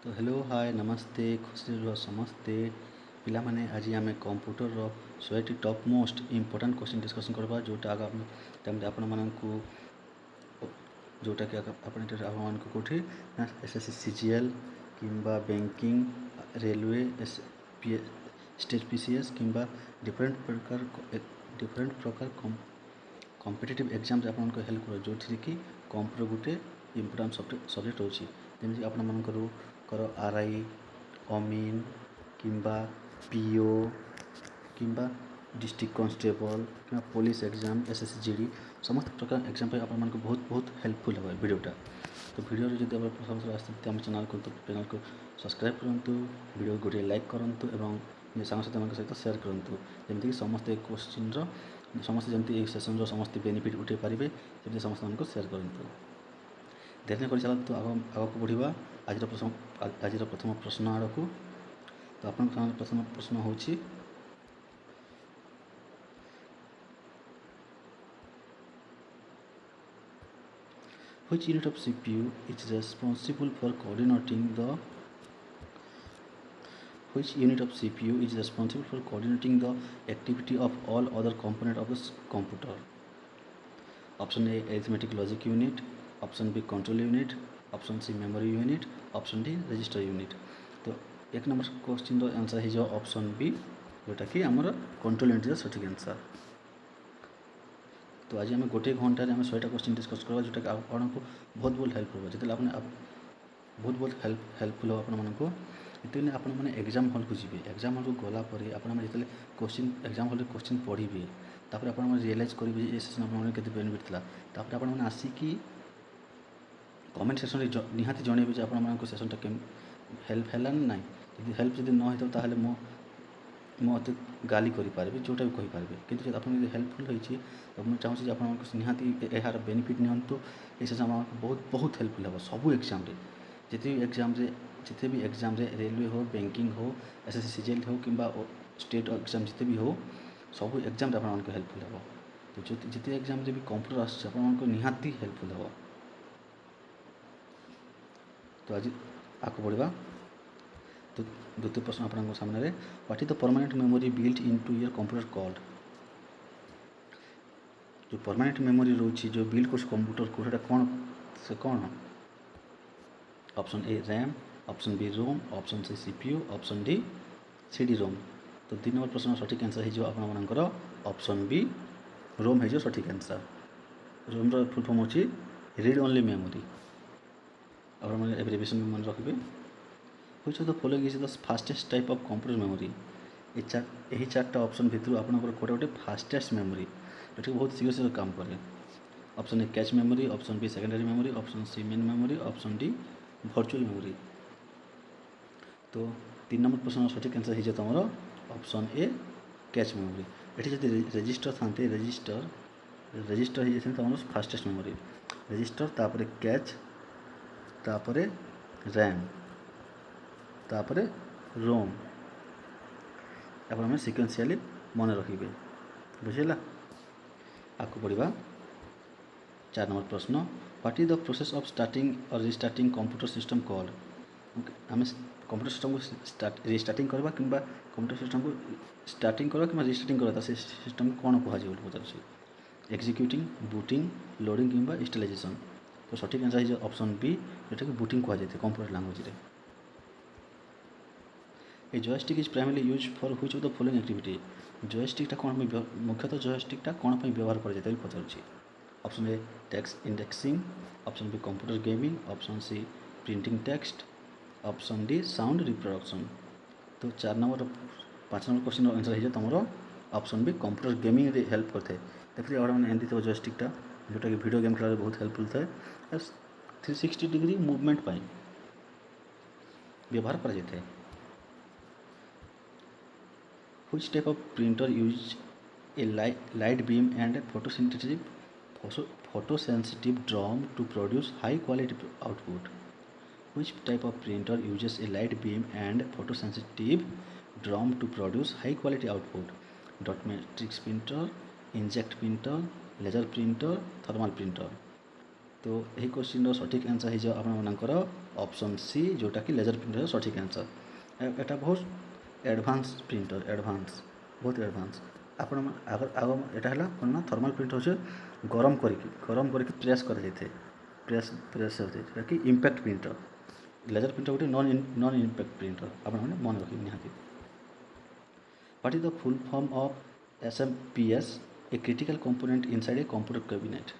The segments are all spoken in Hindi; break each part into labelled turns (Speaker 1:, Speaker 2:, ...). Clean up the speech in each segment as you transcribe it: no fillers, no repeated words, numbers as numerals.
Speaker 1: तो हेलो हाय नमस्ते खुशी रुह समस्ते पिलामाने आज आम कंप्यूटर 100टी top most important question discussion करवा जोटा आगामी टाइम आपण मानक जोटा कि आपण कौटी एसएससी सीजीएल किंबा बैंकिंग रेलवे स्टेट पीसीएस किंबा डिफरेंट प्रकार कॉम्पिटिटिव एग्जाम आपको हेल्प कर जो थी कि कंप्यूटर गोटे इम्पोर्टाट सब्जेक्ट होची जमीक आपणकर आरआई अमीन किंबा पीओ किंबा डिस्ट्रिक्ट कांस्टेबल कि पुलिस एग्जाम एसएससी जीडी समस्त प्रकार एग्जाम पे आपण बहुत बहुत हेल्पफुल है वीडियोटा। तो वीडियो जब आप सब आसते आम चैनल को सब्सक्राइब करूँ वीडियो गोटे लाइक करूँ और सांगसाथी सहित सेयार करूँ जमीक समस्ते क्वेश्चन समस्त जमी सेसन समस्त बेनिफिट उठे पारे जमी समस्त सेयार करूँ देर कर चलते आग को बढ़ा आज प्रथम प्रश्न आड़ को। तो आप प्रथम प्रश्न हूँ which unit of CPU is responsible for coordinating the activity of all other components of the computer? Option A arithmetic logic unit, option B control unit, option C memory unit, option D register unit। तो एक नंबर क्वेश्चन आंसर है ऑप्शन बी जोटा कि आमर कंट्रोल यूनिट सठिक आंसर। तो आज आम गोटे घंटे आम 100टा क्वेश्चन डिस्कस करवा जोटा कि आपको बहुत बहुत हेल्प हो जो बहुत बहुत हेल्पफुल हो आपको जितने आप एग्जाम हल को जी एग्जाम हल को गलापर आपने क्वेश्चन एग्जाम हल क्वेश्चन पढ़े तापर आप रियलाइज करेंगे ये सेसन आपके बेनिफिट था आपने आसिकी कमेंट सेक्शन में निहाती जनइबे जो आप सेसनटा के हेल्प है ना जी हेल्प जब न होता ताहले मत गाली करें जोटा भी कहींपारे कि आप हेल्पफुल होती तो मुझे चाहूँगी आप निहाती यार बेनिफिट नियंतु ये सेसन आपको बहुत बहुत हेल्पफुल हो सब एग्जाम जिते भी एग्जाम रेलवे हो बैंकिंग हो एसएससी सीजीएल हो कि स्टेट एग्जाम जिते भी हो सब एग्जाम आपको हेल्पफुल हो। तो जिते एग्जाम भी कंप्यूटर आपको निहाती हेल्पफुल हो। तो आज आगे बढ़ा। तो द्वितीय प्रश्न आपको सामने what is the permanent memory built into your computer called? जो परमानेंट मेमोरी रोची जो बिल्ड कर कंप्यूटर को सेटा कौन से कौन? Option A RAM, option B ROM, option C CPU, option D CD ROM. तो 3 नंबर प्रश्न सठिक आंसर हो आपंकर ऑप्शन बी रोम हो सठिक आंसर। रोम फुल फॉर्म होची रीड ओनली मेमोरी आप एब्रिविएशन में मन रखिए। Which of the following is the fastest type of computer memory? यही 4टा ऑप्शन भितर आपंकर कोटे गोटे फास्टेस्ट मेमोरी जोटा बहुत शीघ्र शीघ्र काम करे। Option A cache memory, option B secondary memory, option C main memory, option D virtual memory. तो 3 नंबर प्रश्न सठिक आंसर हो तुम ऑप्शन ए कैच मेमोरी। ये जब रजिस्टर था रजिस्टर हो तुम फास्टेस्ट मेमोरी रजिस्टर तापर कैच तापर रैम तापर रोम आप सिक्वेंशियली मन रखिए बुझेगा। आगे बढ़ा 4 नंबर प्रश्न what is the process of starting और रिस्टार्टिंग कंप्यूटर सिस्टम कॉल्ड? आम कंप्यूटर सिस्टम को रिस्टार्टिंग करवा कि कंप्यूटर सिस्टम को स्टार्टिंग करवा कि रिस्टार्टिंग करवा से सिस्टम को कौन कहुए पचार एक्जिक्यूटिंग बूटिंग लोडिंग कि इंस्टॉलेशन। तो सठिक आंसर है ऑप्शन बी जोटा कि बूटिंग कहुए कंप्यूटर लैंग्वेज रे। A joystick is primarily use for which of the following activity? जॉयस्टिकटा कौन मुख्यतः जॉयस्टिकटा कौन व्यवहार कर पचार? Option A text indexing, option B computer gaming, option C printing text, option D sound reproduction. तो 5 नंबर क्वेश्चन आंसर है तुम ऑप्शन बी कंप्यूटर गेमिंग रे हेल्प करते देखिए और मैंने एमती जॉयस्टिकटा जोटा कि वीडियो गेम खेल बहुत हेल्पफुल थाए 360 डिग्री मूवमेंट पाई व्यवहार कर जाए। Which type of printer use a light beam and photosensitive drum to produce high quality output? Which type of printer uses a light beam and photosensitive drum to produce high quality output? Dot matrix printer, inkjet printer, laser printer, thermal printer। तो यही क्वेश्चन सठिक आंसर हो आपनकर ऑप्शन सी जोटा कि लेजर प्रिंटर सठिक आंसर। एटा बहुत एडवांस प्रिंटर, एडवांस बहुत एडवांस। आपण आग एटा है कौन ना थर्माल प्रिंटर हो गरम करके प्रेस कर प्रेस होता कि इम्पैक्ट प्रिंटर। लेजर प्रिंटर गोटे नॉन इम्पैक्ट प्रिंटर आपण मैंने मन रखिए निहाती। What is the full form of SMPS, a critical component inside a computer cabinet.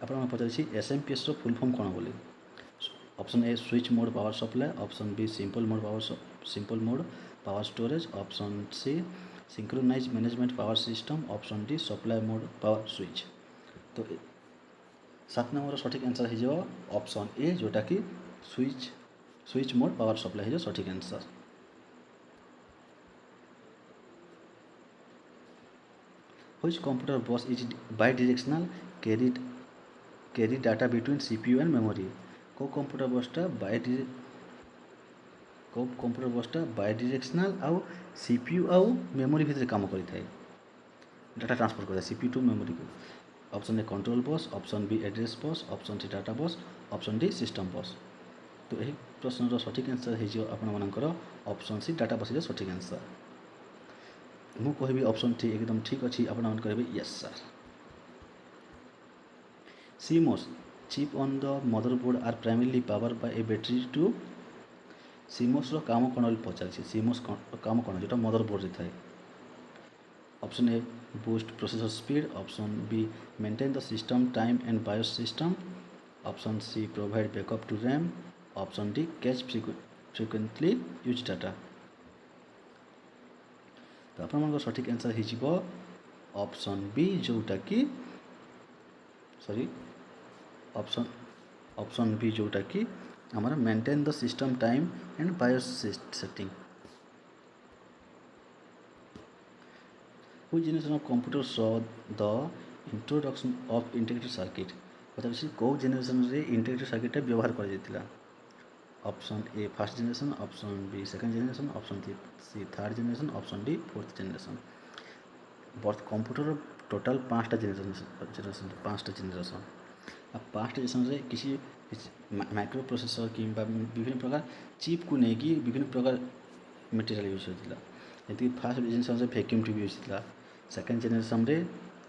Speaker 1: आपन पचार SMPS रो फुल फॉर्म कौन बोले। Option A switch mode power supply, option B simple mode power storage, option C synchronize management power system, option D supply mode power switch. तो 7 नंबर सठिक आंसर हो ऑप्शन ए जोटा कि स्विच मोड पावर सप्लाई हो सठिक answer. Which computer bus is bidirectional carry data between CPU and memory। को कंप्यूटर बसटा बायडिरेक्शनल आउ CPU आउ मेमोरी भितर काम करें डाटा ट्रांसफर करें CPU टू मेमोरी को। Option A control bus, option B address bus, option C data bus, option D system bus. तो यही प्रश्न सठिक आंसर हो आपनकर ऑप्शन सी डाटा बस सठिक आंसर। मु कहि ऑप्शन टी एकदम ठीक अच्छी आपन कहे yes sir. CMOS chip on the motherboard are primarily power by a battery to. CMOS रो काम कौन पचार CMOS काम कौन जो मदरबोर्ड थाए। Option A boost processor speed, option B maintain the system time and BIOS system, option C provide backup to RAM, option D cache frequently use data. तो आप सठिक आंसर हो ऑप्शन बी जोटा कि सॉरी ऑप्शन बी जोटा कि हमारा maintain the system time and BIOS setting. Which generation of computer saw the introduction of integrated circuit। मतलब कौ जेनेरेशन रे इंटीग्रेटेड सर्किट व्यवहार कर। Option A first generation, option B second generation, option C third generation, option D fourth generation. बर्थ कंप्यूटर टोटाल 5टा जेनेरेशन 5टा जेनेरेशन। अब 5टा जेनेरेशन रे किसी माइक्रो प्रोसेसर कि विभिन्न प्रकार चिप को लेकिन विभिन्न प्रकार मटेरियल यूज होता। जैसे फास्ट जेनेरेशन रे वैक्यूम ट्यूब यूज होता। सेकंड जेनेरेशन रे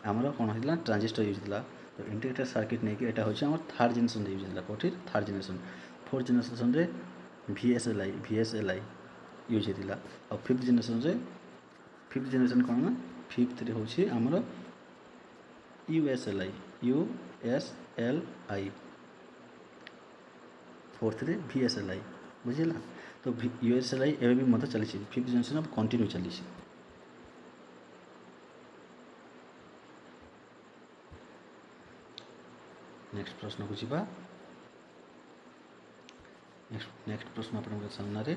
Speaker 1: आमर कौन होता ट्रांजिस्टर यूज होता। तो इंटीग्रेटेड सर्किट नहीं कि यहाँ हूँ थर्ड जेनेरेशन यूज होता। कौटी थर्ड जेनेरेशन। फोर्थ जेनेरेशन रे VSLI यूज होता। और फिफ्थ जेनेरेशन कौन ना फिफ्थ रे हूँ आमर USLI फोर्थ रे VSLI बुझेगा। तो USLI एवं भी मत चली फिफ्थ जेनेरेशन अब कंटिन्यू चली। नेक्स्ट प्रश्न को जीवा। नेक्स्ट प्रश्न आपन सामने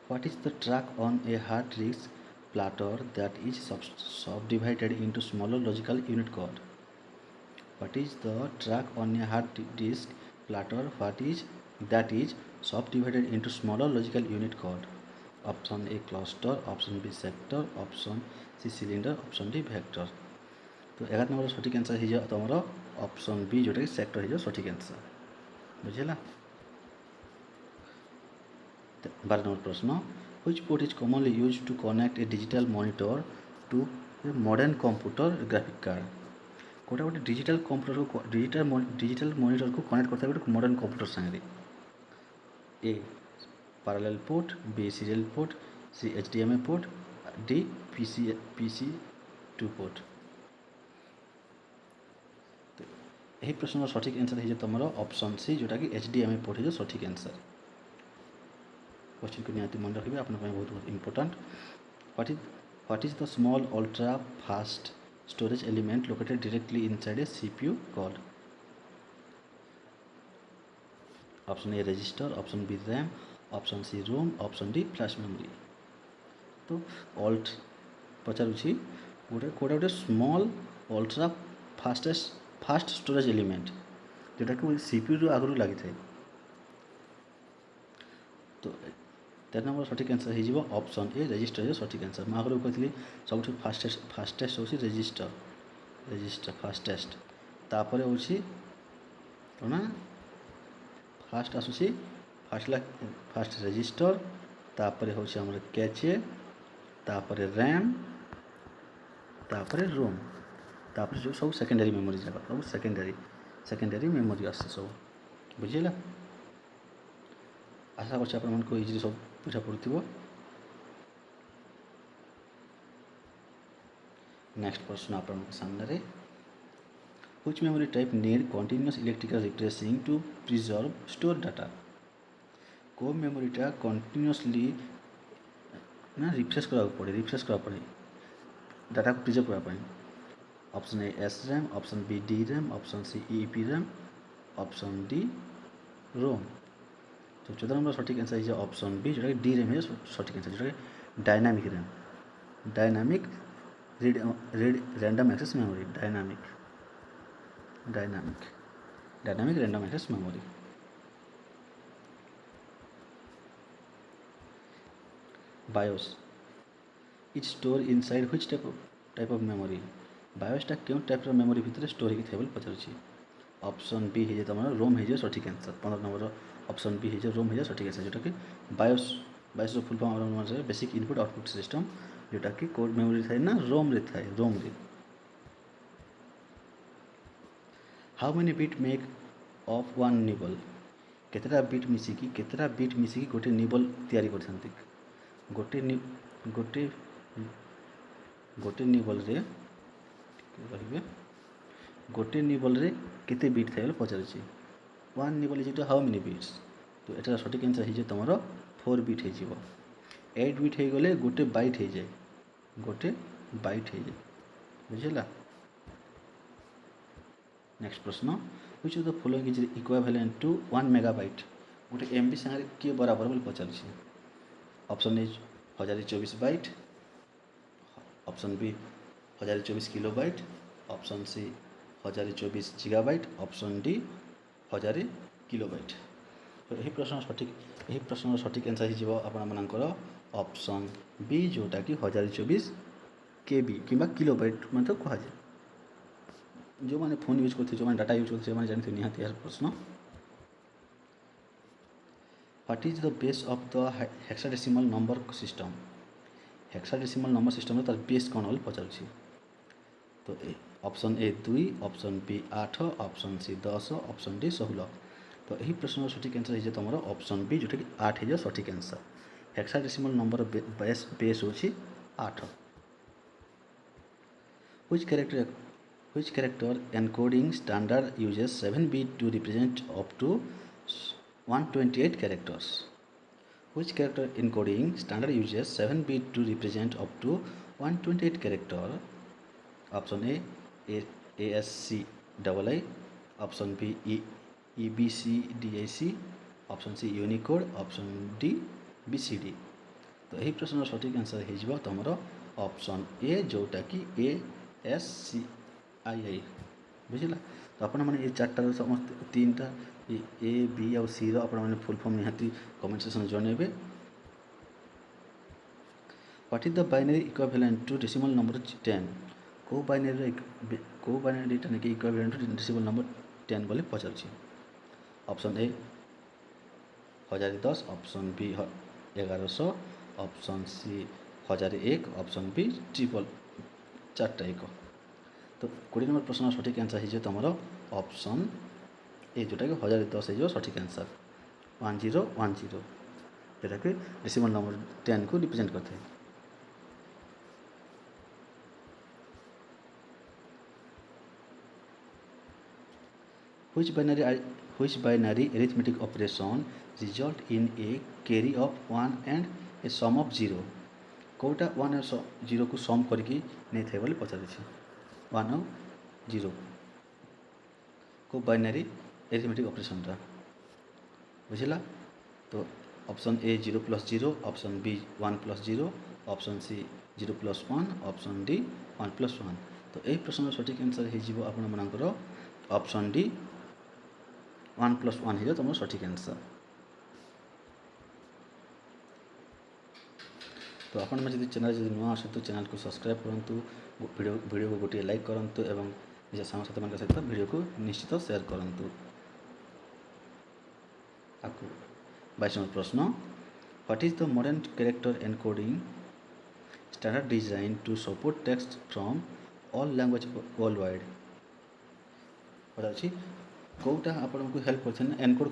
Speaker 1: what is the track on a hard disk platter that is subdivided into smaller logical unit code। What is the track on a hard disk platter that is subdivided into smaller logical unit code। Option A cluster, option B sector, option C cylinder, option D vector. तो 11 नंबर सठिक आंसर हो तुम ऑप्शन बी जोटा कि सेक्टर हो सठिक आंसर बुझेगा। 12 नंबर प्रश्न which port is commonly used to connect a digital monitor to a modern computer graphic card। कोटा गोटे डिजिटल कंप्यूटर को डिजिटल मॉनिटर को कनेक्ट करता है गोटे मॉडर्न कंप्यूटर संगे। A parallel port, B serial port, C HDMI port, D PC2 port. तो यही प्रश्न सठिक आंसर हो तुम ऑप्शन सी जोटा कि HDMI पोर्ट हो सठिक आंसर। क्वेश्चन को निहाती मन रखिए आप बहुत बहुत important. What is the small ultra fast storage element located directly inside a CPU called. Option A register, option B RAM, option C ROM, option D flash memory. तो अल्ट पचारूँ गोटे गोटे small ultra fast storage element जोटा कि CPU आगु लगी था। तो तेरह नंबर सठिक आंसर हो ऑप्शन ए रजिस्टर सठिक आंसर। मैं आगे कहती सब फास्टेस्ट हूँ रजिस्टर रजिस्टर फास्टेस्ट तापर हूँ कौन फास्ट आसूसी फास्ट रजिस्टर तापर हूँ आम कैचे तापर रैम तापर रोम तापर जो सब सेकेंडरी मेमोरी जाक सब सेकेंडरी मेमोरी आस सब बुझेगा। आशा कर इजी सब बुझा पड़ो। नेक्स्ट प्रश्न आप सामने which memory type need continuous electrical refreshing to preserve store data को मेमोरीटा कंटिन्यूअसली ना रिफ्रेश करा पड़े डाटा को प्रिजर्व करने। Option A S RAM option B D RAM option C E P RAM option D ROM. तो 14 नंबर सठिक आंसर है ऑप्शन बी जोटा डी रैम है सठिक आंसर जोटा dynamic RAM dynamic read random access memory dynamic random access memory. BIOS is store inside which type of memory बायोसटा क्यों टाइप मेमोरी भितर स्टोर होगी थे पचार। ऑप्शन बी है तुम रोम है सठिक आंसर 15 नंबर ऑप्शन बी है रोम है सठिक आंसर जोटा कि BIOS full form basic input output system जोटा कि कोड मेमोरी थाए ना रोम रे। How many bit make of one nibble केतटा बिट मिसिकी गोटे निबल तैयारी करथांती गोटे निबल रे कहिबे गोटे निबल रे केते बिट थाए पचार। One nibble is how many bits तो एटार सठिक आंसर है तुम 4 बिट हो 8 बिट हो गले गोटे बाइट हो जाए बुझेगा। नेक्स्ट प्रश्न which of the following is equivalent to 1 megabyte गोटे एमबी सागर किए बराबर बोली पचार। Option A 1024 byte option B 1024 kilobyte option C 1024 gigabyte option D 1000 kilobyte. तो यही प्रश्न सठिक आंसर हो आपर ऑप्शन बी जोटा कि 1024 केबी कि किलोबाइट मतलब कहुए जो मैंने फोन यूज करते जो मैंने डाटा यूज करते जानते निहाती यार प्रश्न। What is the base of the hexadecimal number system hexadecimal number system तार बेस कौन बोली पचार। तो option A 2 option B 8 option C 10 option D 16। तो यही प्रश्न सठिक आंसर है तुम ऑप्शन बी जोटा कि 8 है सठिक आंसर हेक्साडेसिमल नंबर बेस हो 8। Which character encoding standard uses 7 bit to represent up to 128 characters? Which character encoding standard uses 7 bit to represent up to 128 character? Option A ASCII, option B EBCDIC, option C Unicode, option D BCD। तो यही प्रश्न सठिक आंसर हो तुम ऑप्शन ए जोटा कि ASCII बुझला। तो आपण मैंने ये चार्टार समस्त 3टा ए बी आउ सी मैंने फुल फॉर्म निहाती कमेंट सेक्शन जनइबे। What is the binary equivalent to decimal number 10 को बाइनरीटा नहीं इक्विवेलेंट टू डेसिमल नंबर 10 बोले पचार। Option A 1010 option B 1100 option C 1001 option B 4 तो 20 नंबर प्रश्न सठिक आंसर हो तुम ऑप्शन ए जोटा कि 1010 हो सठिक आंसर 1010 जोटा कि डेसिमल नंबर 10 को रिप्रेजेंट करते हैं। Which binary arithmetic operation result in a carry of 1 and a sum of 0 Kota 1 और 0 को सम करके नहीं थे बोले पचार 1 और 0 को बाइनरी एरिथमेटिक ऑपरेशन टा बुझला। तो option A 0 + 0 option B 1 + 0 option C 0 + 1 option D 1 + 1। तो यही प्रश्न सठिक आंसर हो आपणकर ऑप्शन डी 1 + 1 हो तुम सठिक आंसर। तो आपण जब चैनल जब नुआ आस तो चैनल को सब्सक्राइब करूँ, वीडियो को गोटे लाइक करूँ और निज सांगसाथी मान सहित वीडियो को निश्चित शेयर करूँ। आपको 22 नंबर प्रश्न, what is the modern character encoding standard design to support text from all language world wide. पता कौटा आपन को हेल्प करते एनकोड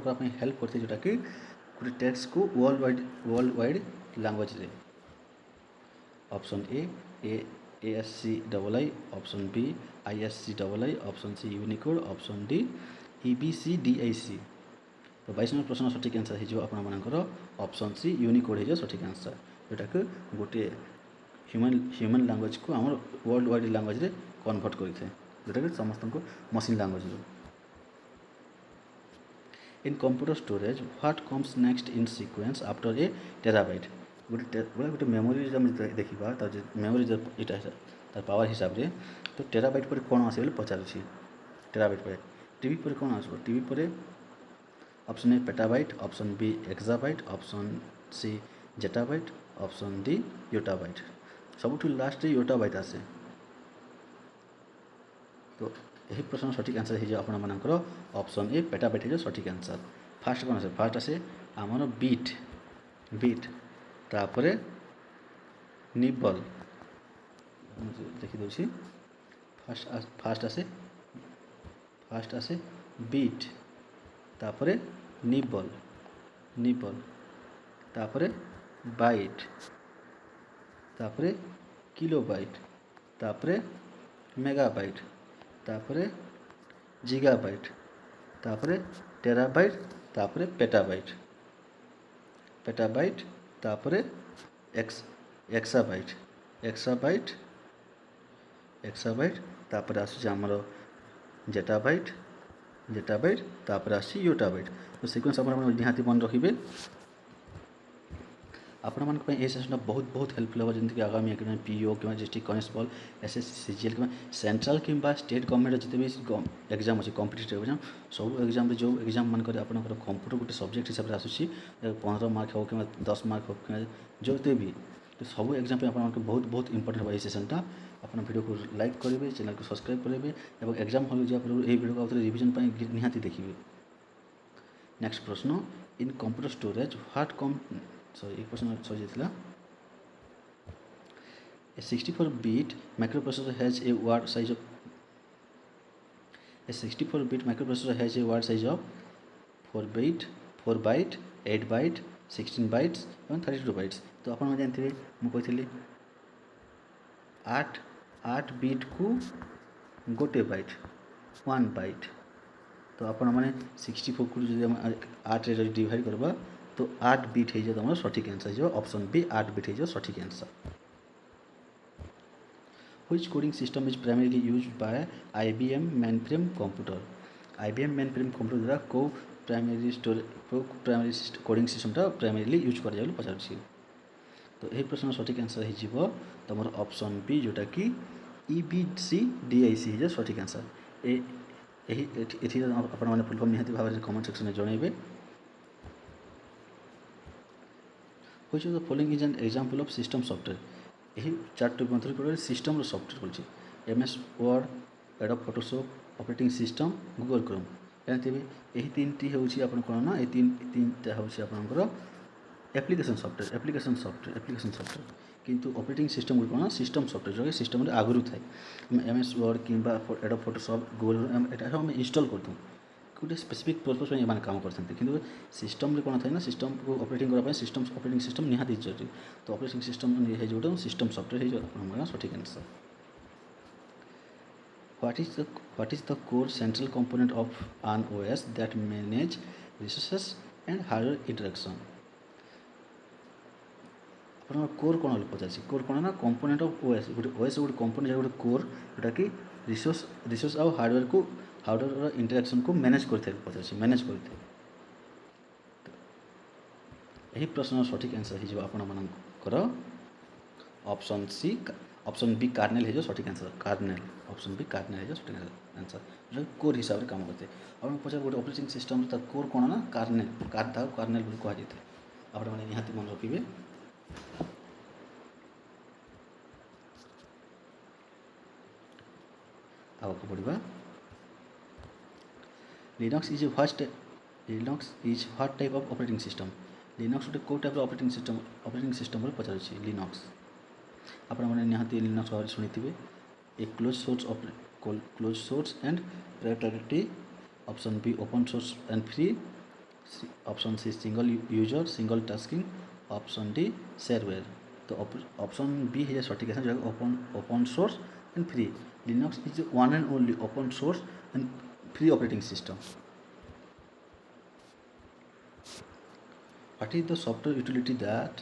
Speaker 1: करने हेल्प करते जोटा कि गोटे टेक्स्ट को वर्ल्ड वाइड लैंग्वेज रे। Option A S C double I, option B ISC++, option C Unicode, option D EBCDIC। तो 22 नंबर प्रश्न सठिक आंसर हो आपर ऑप्शन सी यूनिकोड हो सठिक आंसर, जोटा कि गोटे ह्यूमन लैंग्वेज को आम वर्ल्ड वाइड लैंग्वेज रे कन्वर्ट करते, जोटा कि समस्त को मशीन लैंग्वेज रो। In computer storage what comes next in sequence after a terabyte. गोटे मेमोरी देखा तर मेमोरी यहाँ तार पावर हिसाब से तो टेराबाइट पर कौन आसे पचारूँ। टेराबाइट पर टीबी पर कौन आसो, टीबी पर option A petabyte, option B exabyte, option C zettabyte, option D yottabyte. सबुठ लास्ट योटाबाइट आसे। तो यही प्रश्न सठिक आंसर हो आपर ऑप्शन ए पेटाबाइट हो सठिक आंसर। फास्ट कौन आसे, फास्ट आसे आमर बीट तापर निबल देखी फास्ट आसे बीट तापर निबल तापर बाइट तापर किलोबाइट तापर मेगाबाइट तापर जिगाबाइट तापर टेराबाइट तापर पेटाबाइट तापर एक्साबाइट तापर आसुची आमर जेटाबाइट तापर आसी योटाबाइट। तो सिक्वेंस आप निहाती मन रखिए। आपण मानी ये सेसनटा बहुत हेल्पफुल होगा, जमीक आगामी एग्जाम PO कि डिस्ट्रिक्ट कनेस्टेबल SSC CGL कि सेंट्रल कि स्टेट गवर्नमेंट जिते भी एग्जाम अच्छे कॉम्पिटिटिव एग्जाम सब एग्जाम जो एग्जाम मान कंप्यूटर गोटे सब्जेक्ट हिसाब से आसूसी 15 मार्क हो कि 10 मार्क हो कि जोते भी, तो सब एग्जाम पे आपको बहुत इंपोर्टेंट होगा ये सेसनटा। आप वीडियो को लाइक करेंगे, चैनल को सब्सक्राइब करेंगे और एग्जाम हॉल जा वीडियो को आउे रिविजन निहाती देखिए। नेक्स्ट प्रश्न, इन computer storage what come sorry एक प्रश्न सही जाता। A 64-bit microprocessor has a word size of 4 byte, 8 byte, 16 bytes और 32 bytes। तो आप जानते मुझे 8 बिट को गोटे बाइट 1 बाइट। तो आप 64 को जो 8 रे डिवाइड करवा तो 8 बिट हो तुम सठिक आंसर हो ऑप्शन बी 8 बिट हो सठिक answer. Which coding system is primarily used by IBM mainframe computer. IBM mainframe computer द्वारा को प्राइमरी कोडिंग सिस्टमटा प्राइमरीली यूज कर पचार। तो यही प्रश्न सठिक आंसर हो तुम ऑप्शन बी जोटा कि EBCDIC हो सठिक आंसर। यही आपने फुल फॉर्म निहाती भाव में कमेंट सेक्शन में जनइबे। Which of the following is an example of system software. यही 4टी मध्य सिस्टम सॉफ्टवेयर बोलूँ MS word, Adobe Photoshop, operating system, Google Chrome. जानते हैं यही 3टी हूँ आप कौन ना ये 3टा हूँ आपंकर एप्लिकेशन सॉफ्टवेयर किंतु ऑपरेटिंग सिस्टम गुड कौन सिस्टम सॉफ्टवेयर जो सिस्टम आगुरी थाए MS वर्ड कि एडोब फोटोशॉप गूगल एटा हम इंस्टॉल करतु गोटे स्पेसिफिक पर्पस में ये काम करते कि सिस्टम कौन थाए ना सिस्टम को ऑपरेटिंग करने ऑपरेटिंग सिस्टम निहाती जरूरी। तो ऑपरेटिंग सिस्टम जो सिस्टम सॉफ्टवेयर हो सठिक answer. What is the core central component of an OS that manage resources and hardware interaction। आप कोर कौन पचार कोर कौन ना कंपोनेंट ऑफ OS गोटे OS गोटे कंपोनेंट गोटे कोर जोटा कि रिसोर्स आउ हार्डवेयर इंटरेक्शन को मैनेज करते पचार मैनेज करते। यही प्रश्न सठिक आंसर हो आपर option C option B kernel हो सठिक answer. Kernel option B kernel हो सठिक आंसर जो कोर हिसाब से काम करते। आप पचार गोटे ऑपरेटिंग सिस्टम कोर कौन ना कार्नेल कार्नेल कहुए आपने निहाती मन रखिए। आगे बढ़ा Linux is what type of operating system Linux गोटे कौ टाइप ऑपरेटिंग सिस्टम पचार लिनक्स आपण मैंने निहाती लिनक्स भाव शुणी A closed source and proprietary option B open source and free option C single user single tasking option D shareware तो ऑप्शन बी है सठिक आंसर जो open source and free Linux is one and only open source and free operating system. What is the software utility that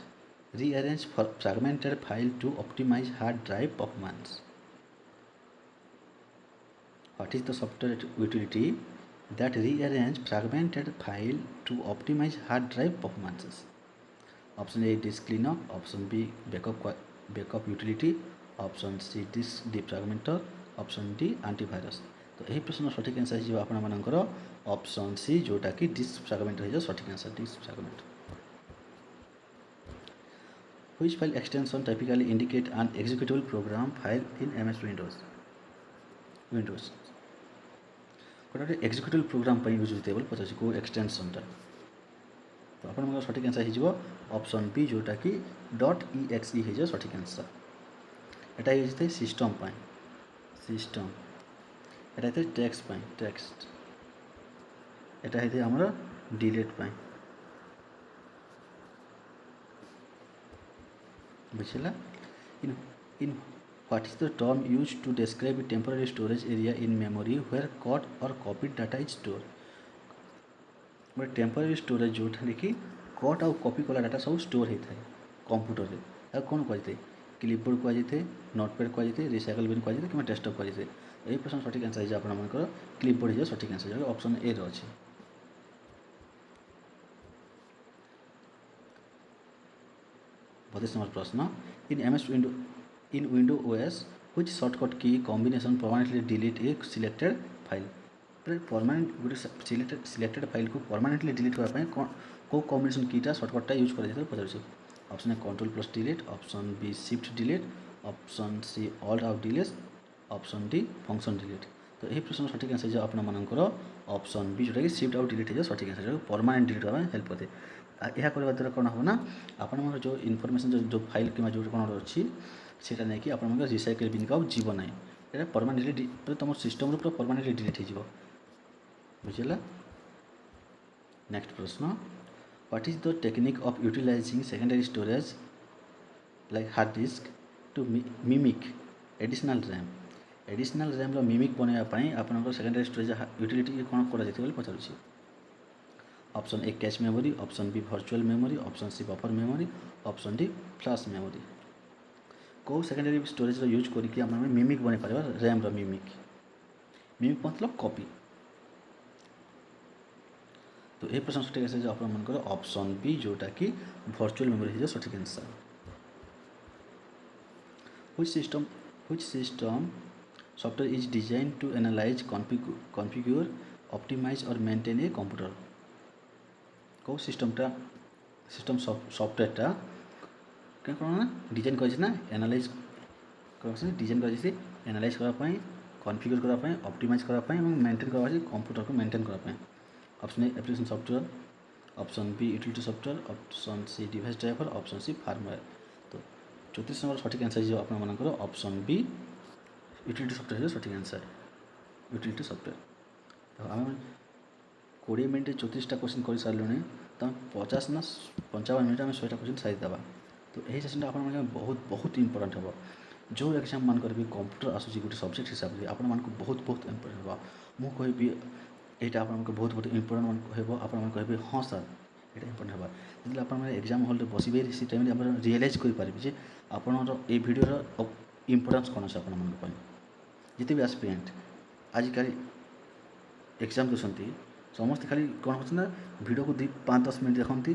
Speaker 1: rearrange fragmented file to optimize hard drive performance? What is the software utility that rearrange fragmented file to optimize hard drive performances? Option A disk cleanup, option B backup utility, option C disk defragmenter, option D antivirus. तो यही प्रश्न सठिक आंसर हो आपर ऑप्शन सी जोटा कि डिस्क फ्रैगमेंटर हो सठिक answer disk fragment. Which file extension typically indicate an executable program file in MS Windows? Windows. गोटे एक्जिक्यूटिव प्रोग्राम यूज होते पचार को एक्सटेंशनटा तो आप सठिक आंसर हो ऑप्शन बी जोटा कि .exe हो सठिक आंसर. एटा हो सिस्टम सिस्टम एटा होते टेक्स्ट एटा होते आमर डिलीट बुझला. इन what is the term used to describe a temporary storage area in memory where cut or copied data is stored? But temporary storage जोटा कि कट आउ कॉपी कला डाटा सब स्टोर होता है कंप्यूटर रे कौन कहुए क्लिपबोर्ड कहुए नोटपैड कहुए रिसाइकल बिन कहुए कि डेस्कटॉप कहुए यही प्रश्न सठिक आंसर है आपंकर क्लिपबोर्ड हो सठिक आंसर जो ऑप्शन ए रही. बत्तीस नंबर प्रश्न in Windows OS which shortcut key combination permanently delete a selected file. Permanent गोटे सिलेक्टेड फाइल को परमानेंटली डिलीट करने कौ कॉम्बिनेशन कीटा सर्टकटा यूज कर पचार. Option A control plus delete, option B shift delete, option C alt out delete, option D function delete. तो यही प्रश्न सठिक आंसर जो आपर ऑप्शन बी जोटा कि शिफ्ट आउट डिलीट हो सठिक आंसर जो परमानेंट डिलीट करने हेल्प करते. यह करने द्वारा कौन हम ना आप जो इनफर्मेशन जो फाइल कि जो कौन अच्छी सेटा नहीं कि आप रिसाइकल बिन का जीव ना ये परमानेंटली तुम सिस्टम पूरा परमानेंटली डिलीट हो बुझला. नेक्स्ट प्रश्न what is the technique of utilising secondary storage like hard disk to mimic additional RAM mimic बनवाई आप सेकेंडरी स्टोरेज यूटिलिटी कौन कर पचार. Option A cache memory, option B virtual memory, option C buffer memory, option D flash memory. कौ सेकेंडरी स्टोरेज यूज करके मिमिक बन पार रैम मिमिक मतलब कॉपी. तो ये प्रश्न सठिक आंसर आपंकर ऑप्शन बी जोटा कि वर्चुअल मेमोरी हो सठिक answer. which system software is designed to analyze configure optimize or maintain a computer? कौ सिस्टम सफ्टवेयर क्या कौन डिजाइन कर एनालाइज डिजाइन कर एनालाइज करने कन्फिगर करने ऑप्टिमाइज करने मेंटेन करने कंप्यूटर को मेंटेन करने. Option A application software, option B utility software, option C device driver, option C firmware. तो 34 नंबर सठिक आंसर जो आपर ऑप्शन बी यूटिलिटी सॉफ्टवेयर सठिक आंसर यूटिलिटी सॉफ्टवेयर. तो आम 20 मिनट 34टा क्वेश्चन कर सारे तो 50 ना 55 मिनट में 100टा क्वेश्चन सारीदे. तो यही सेसनटा आप बहुत बहुत इंपोर्टेंट हम जो एग्जाम मानकर भी कंप्यूटर आसूसी गोटे सब्जेक्ट हिसाब से आपण मानक बहुत बहुत इंपोर्टेंट हम मुझे यहाँ आप बहुत बहुत इंपोर्टेंट हो आप कहे हाँ सर यहाँ इंपोर्टेंट होगा जो आप एग्जाम हल बसबे से टाइम आप रियलाइज करेंगे आपणर ये भिडर इंपोर्टेंस कौन अच्छे आप जिते भी एस्पिरेंट आजिकल एग्जाम दूसरी समस्ते खाली कौन हो भिडियो को 5-10 मिनट देखती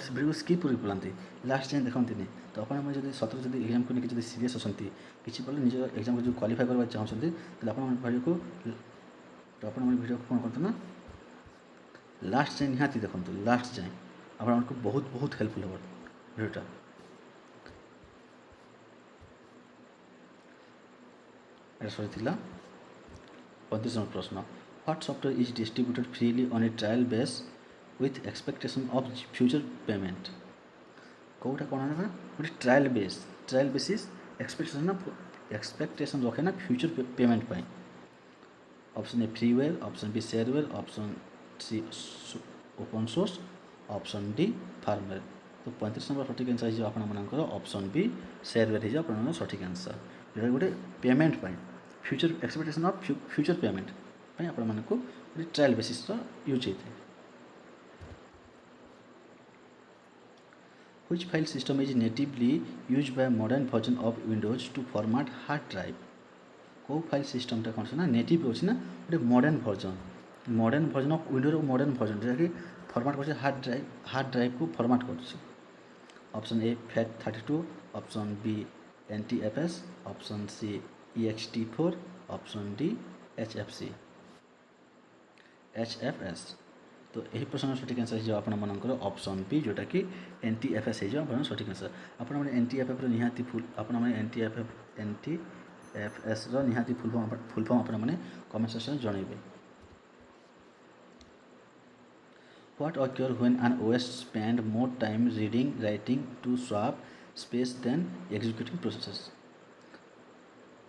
Speaker 1: से भिडियो स्किप कर पलांती लास्ट जाए देखती नहीं. तो आप सतत जब एग्जाम को लेकिन सीरीयस अच्छी किसी बोले निज एग्जाम को जो क्वालिफाई करवा चाहते तो आप भिडियो को तो आप भिडियो को कौन करते ना लास्ट जाए निहाती देखते लास्ट जाए आपको बहुत बहुत हेल्पफुल हो भिडियोटा. এটা সরিଥିଲା 35 নম্বর প্রশ্ন what software is distributed freely on a trial base with expectation of future payment কোটা কোণ না গোটে ট্রায়াল বেସିସ୍ ଏକ୍ସପେକ୍ଟେସନ୍ ରଖେ ନା ଫ୍ୟୁଚର୍ ପେମେଣ୍ଟ ପାଇଁ option A freeware option B shareware option C open source option D firmware ତ 35 ନମ୍ବର ସଠିକ୍ ଆନ୍ସର୍ ହେଇଯିବ ଆପଣମାନଙ୍କର ଅପସନ୍ ବି ସେୟାରୱେୟାର ହେଇଯିବ ଆପଣଙ୍କର ସଠିକ୍ ଆନ୍ସର୍ ଯେଉଁଟା ଗୋଟେ ପେମେଣ୍ଟ ପାଇଁ future expectation of future payment ପାଇଁ ଆପଣମାନଙ୍କୁ ଗୋଟେ ଟ୍ରାଏଲ୍ ବେସିସ୍ର ୟୁଜ୍ ହେଇଥାଏ Which file system is natively used by modern version of Windows to format hard drive? को फाइल सिस्टमटा कौन ना नेटिव अच्छी ना गोटे modern version of Windows modern version जैसे फॉर्मेट कर हार्ड ड्राइव को फॉर्मेट कर option A FAT32 option B NTFS option C ext4 option D HFS तो यही प्रश्न सठिक आंसर हो आपर ऑप्शन बी जोटा कि NTFS हो सठिक आंसर आप NTFF निहाती फुल आप NTFS निहाती फुल फॉर्म आपने कमेंट सेक्शन जनइबे what occur when an OS spend more time reading writing to swap space than executing process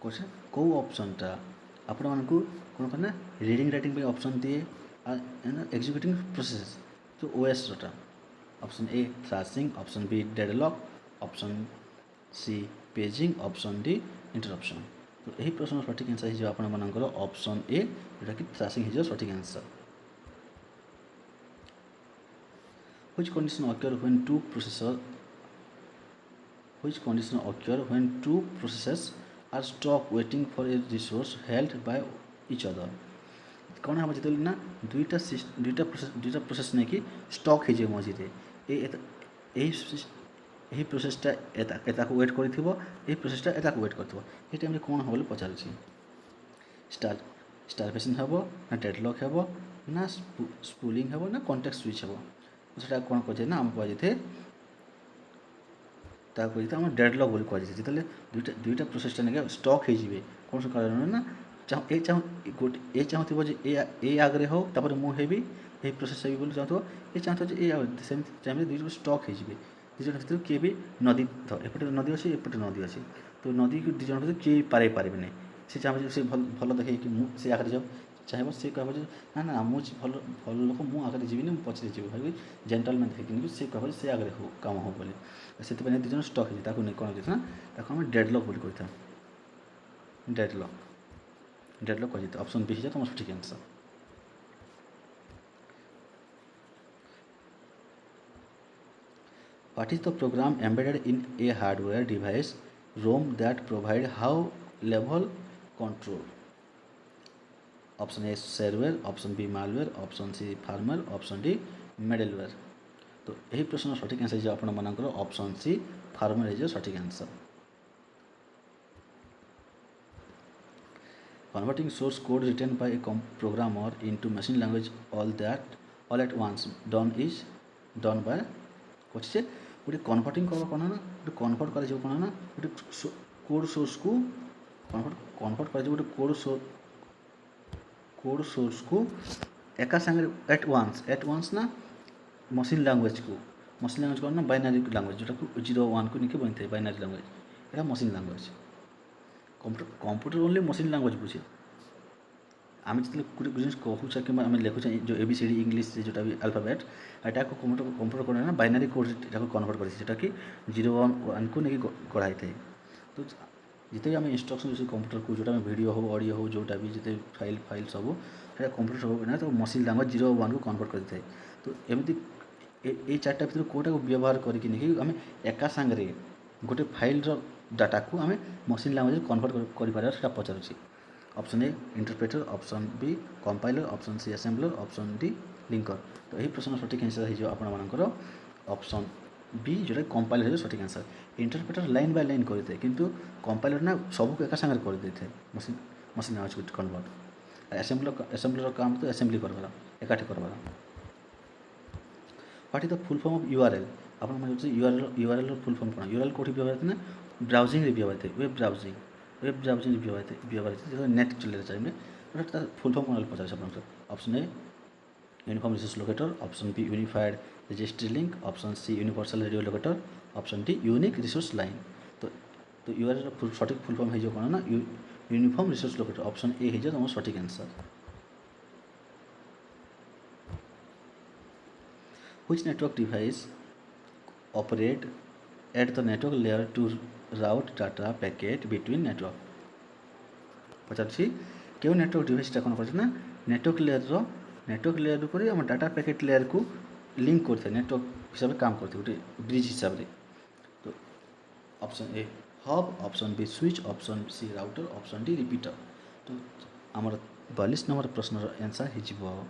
Speaker 1: question कौ ऑप्शनटा आपण मानकू कौन करना रीडिंग राइटिंग पे ऑप्शन दिए एग्जीक्यूटिंग प्रोसेस तो OS टा option A thrashing option B deadlock option C paging option D interruption तो यही प्रश्न सठिक आंसर हो आपर ऑप्शन ए जोटा कि थ्राशिंग हो सठिक answer Which condition occur when two processes are stuck waiting for a resource held by each other कौन हम जो ना दुईटा प्रोसेस नहीं कि स्टक हो मझे यही प्रोसेसटा एता को वेट कर प्रोसेसटा एता को वेट कर टाइम कौन हम पचार स्टारभेसन हम ना डेडलॉक हम ना स्पूलिंग हम ना कॉन्टेक्स्ट स्विच हम सेटा कौन कहे ना आम कहुए आम डेडलॉक बोली कहुए जो दुईटा प्रोसेसटा नहीं स्टक हो कौन से कारण ना ए चाहूँ ए आगे हो तापर मुझे यही प्रोसेस बोली चाहूँ ये चाहूँ टाइम दुईट स्टक हो दुजन भर किए भी नदी एपटे नदी अच्छी एपटे नदी अच्छी तो नदी को दुजन भर किए पारे पारे नहीं से चाहे से भल देखे कि से आगे जाओ चाहे से कह ना ना मुझे भल भल लोक मुझे जीवन मुझे पचरे जी भाई जेन्टलमैन देखिए से कह से आगे हो कम हो बोले से दुजन स्टक हो कौन कहते ना आम डेडलॉक बोली कही डेडलॉक कही ऑप्शन बी है तुम सठिक answer What is the program embedded in a hardware device ROM that provide how level control? Option A shareware, option B malware, option C firmware, option D middleware. तो यही प्रश्न सठिक आंसर जो आपण मानकर ऑप्शन सी फार्मवेयर जो सठिक answer Converting source code written by a programmer into machine language all at once done by कोचे गोटे कन्वर्टिंग कर कौन ना गोटे कन्वर्ट कर कौन ना गोटे कोड सोर्स को कन्वर्ट कर गोटे कोड सोर्स को एका संगे एट वंस ना मशीन लैंग्वेज कौन ना बाइनरी लैंग्वेज जोटा 0-1 को नहीं बनी थे बाइनरी लैंग्वेज यहाँ machine language computer only machine language बुझे आम जो गोटे जिन कहूँ कि आम लिखुचे जो ABCD इंग्लीश जोटा भी अल्फाबेट एटा को कंप्यूटर कौन ना बाइनरी कोड कन्वर्ट कर जोटा कि 0-1 को नहीं गढ़ाई थे तो जिते आम इंस्ट्रक्शन कंप्यूटर को जोटा वीडियो हो ऑडियो हो जोटा भी जिते फाइल सब कंप्यूटर सब ना तो मशीन लैंग्वेज 0-1 को कन्वर्ट कर तो एमती ये चार्टा भर कौटा को व्यवहार करके आम एका सांगे गोटे फाइल डाटा को आम मशीन लैंग्वेज कन्वर्ट कर पचारूँ option A interpreter option B compiler option C assembler option D linker तो यही प्रश्न सठिक आंसर हो आपर ऑप्शन बी जोटा कंपाइलर हो सठिक answer interpreter line by line करते किंतु कंपाइलर ना सबको एका सागर कर देते मशीन लैंग्वेज को कन्वर्ट असेंबलर काम तो असेंबली करवार एकाठी करवार what is the full form of URL आप URL फुल फॉर्म कौन URL कौटी व्यवहार ना ब्राउजिंग व्यवहार थे वेब ब्राउजिंग वेब ब्राउजिंग व्यवहारित नेट चलेर चाहिए तार फुल फर्म कौन पचार आप option A uniform resource locator, option B unified registry link, option C universal radio locator, option D unique resource line. तो यूआरएल सठिक फुल फर्म हो कौन ना uniform resource locator, option A हो तुम सठिक answer. Which network device operate at the network layer to route data packet between network. पचार क्यों नेटवर्क डिवाइसटा कौन कर नेटवर्क लेयर पर आम डाटा पैकेट लेयर को लिंक करते नेटवर्क हिसाब से काम करते गोटे ब्रिज हिसाब से। तो option A hub, option B switch, option C router, option D repeater. तो आमर 42 नंबर प्रश्न आंसर हो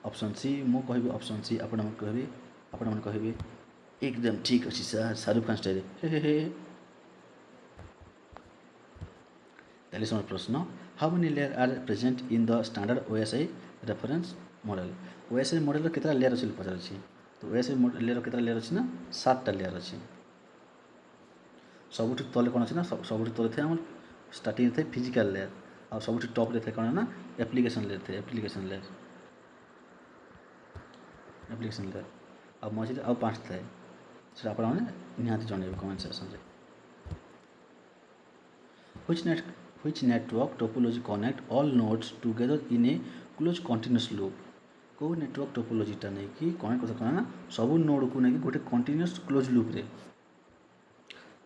Speaker 1: ऑप्शन सी। मु कहि ऑप्शन सी, आपण कहे एकदम ठीक अच्छी sir, Shahrukh Khan style. 43 number प्रश्न, how many layer are present in the standard OSI reference model. OSI model केतरा लेयर अच्छी पचार। तो ओएसआई लेयर केतरा लेयर अच्छी ना 7टा लेयर अच्छी। सब तले कौन अच्छे ना सब तले थे आम स्टार्टिंग थे फिजिकल लेयर और सब टॉप थे कौन ना एप्लिकेशन लेयर थे एप्लिकेशन लेयर आ मझे आउ 5 थे से आप निहाती जन comment section. Which network topology connect all nodes together in A close continuous loop. कौ नेटवर्क टोपोलॉजीटा नहीं कि कनेक्ट करता ना सब नोड को नहीं गोटे कंटिन्यूअस क्लोज लूप रे।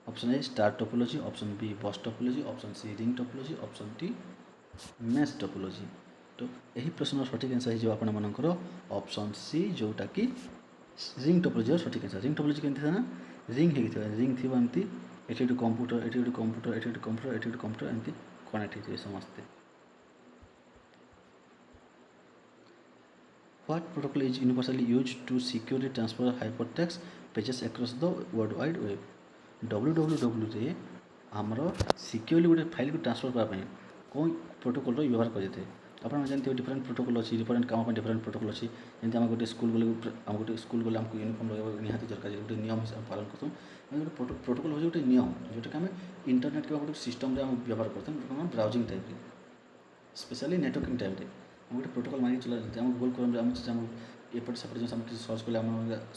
Speaker 1: Option A star topology, option B bus topology, option C ring topology, option D mesh topology. तो यही प्रश्न सठिक आंसर हो आपंकर ऑप्शन सी जोटा कि रिंग टोपोलॉजी सठिक आंसर। रिंग टोपोलॉजी केमती ना रिंग रिंग थी एमती ये कंप्यूटर ये कंप्यूटर ये कंप्यूटर ये कंप्यूटर एमती कनेक्ट होते समस्ते। What protocol is universally use to securely transfer hypertext pages across the world wide web. www आमर सिक्योरली गोटे फाइल को ट्रांसफर करने कौन प्रोटोकॉल व्यवहार करते आप जानते डिफरेंट प्रोटोकॉल अच्छी डिफरेंट काम डिफरेंट प्रोटोकॉल अच्छी जमी आम गोटे स्कूल गले आम गोटे स्कूल गले आमको यूनिफॉर्म लगे निहाती दरकार गोटे नियम हिसाब से पालन करते गोटे प्रोटोकॉल हो गोटे नियम जोटा कि आम इंटरनेट के गोटे सिस्टम व्यवहार करते browsing type specially networking time आम गोटे प्रोटोकॉल मानिक चला आम गूगल क्रोम आम एपट सेपट जो किसी सर्च कले आम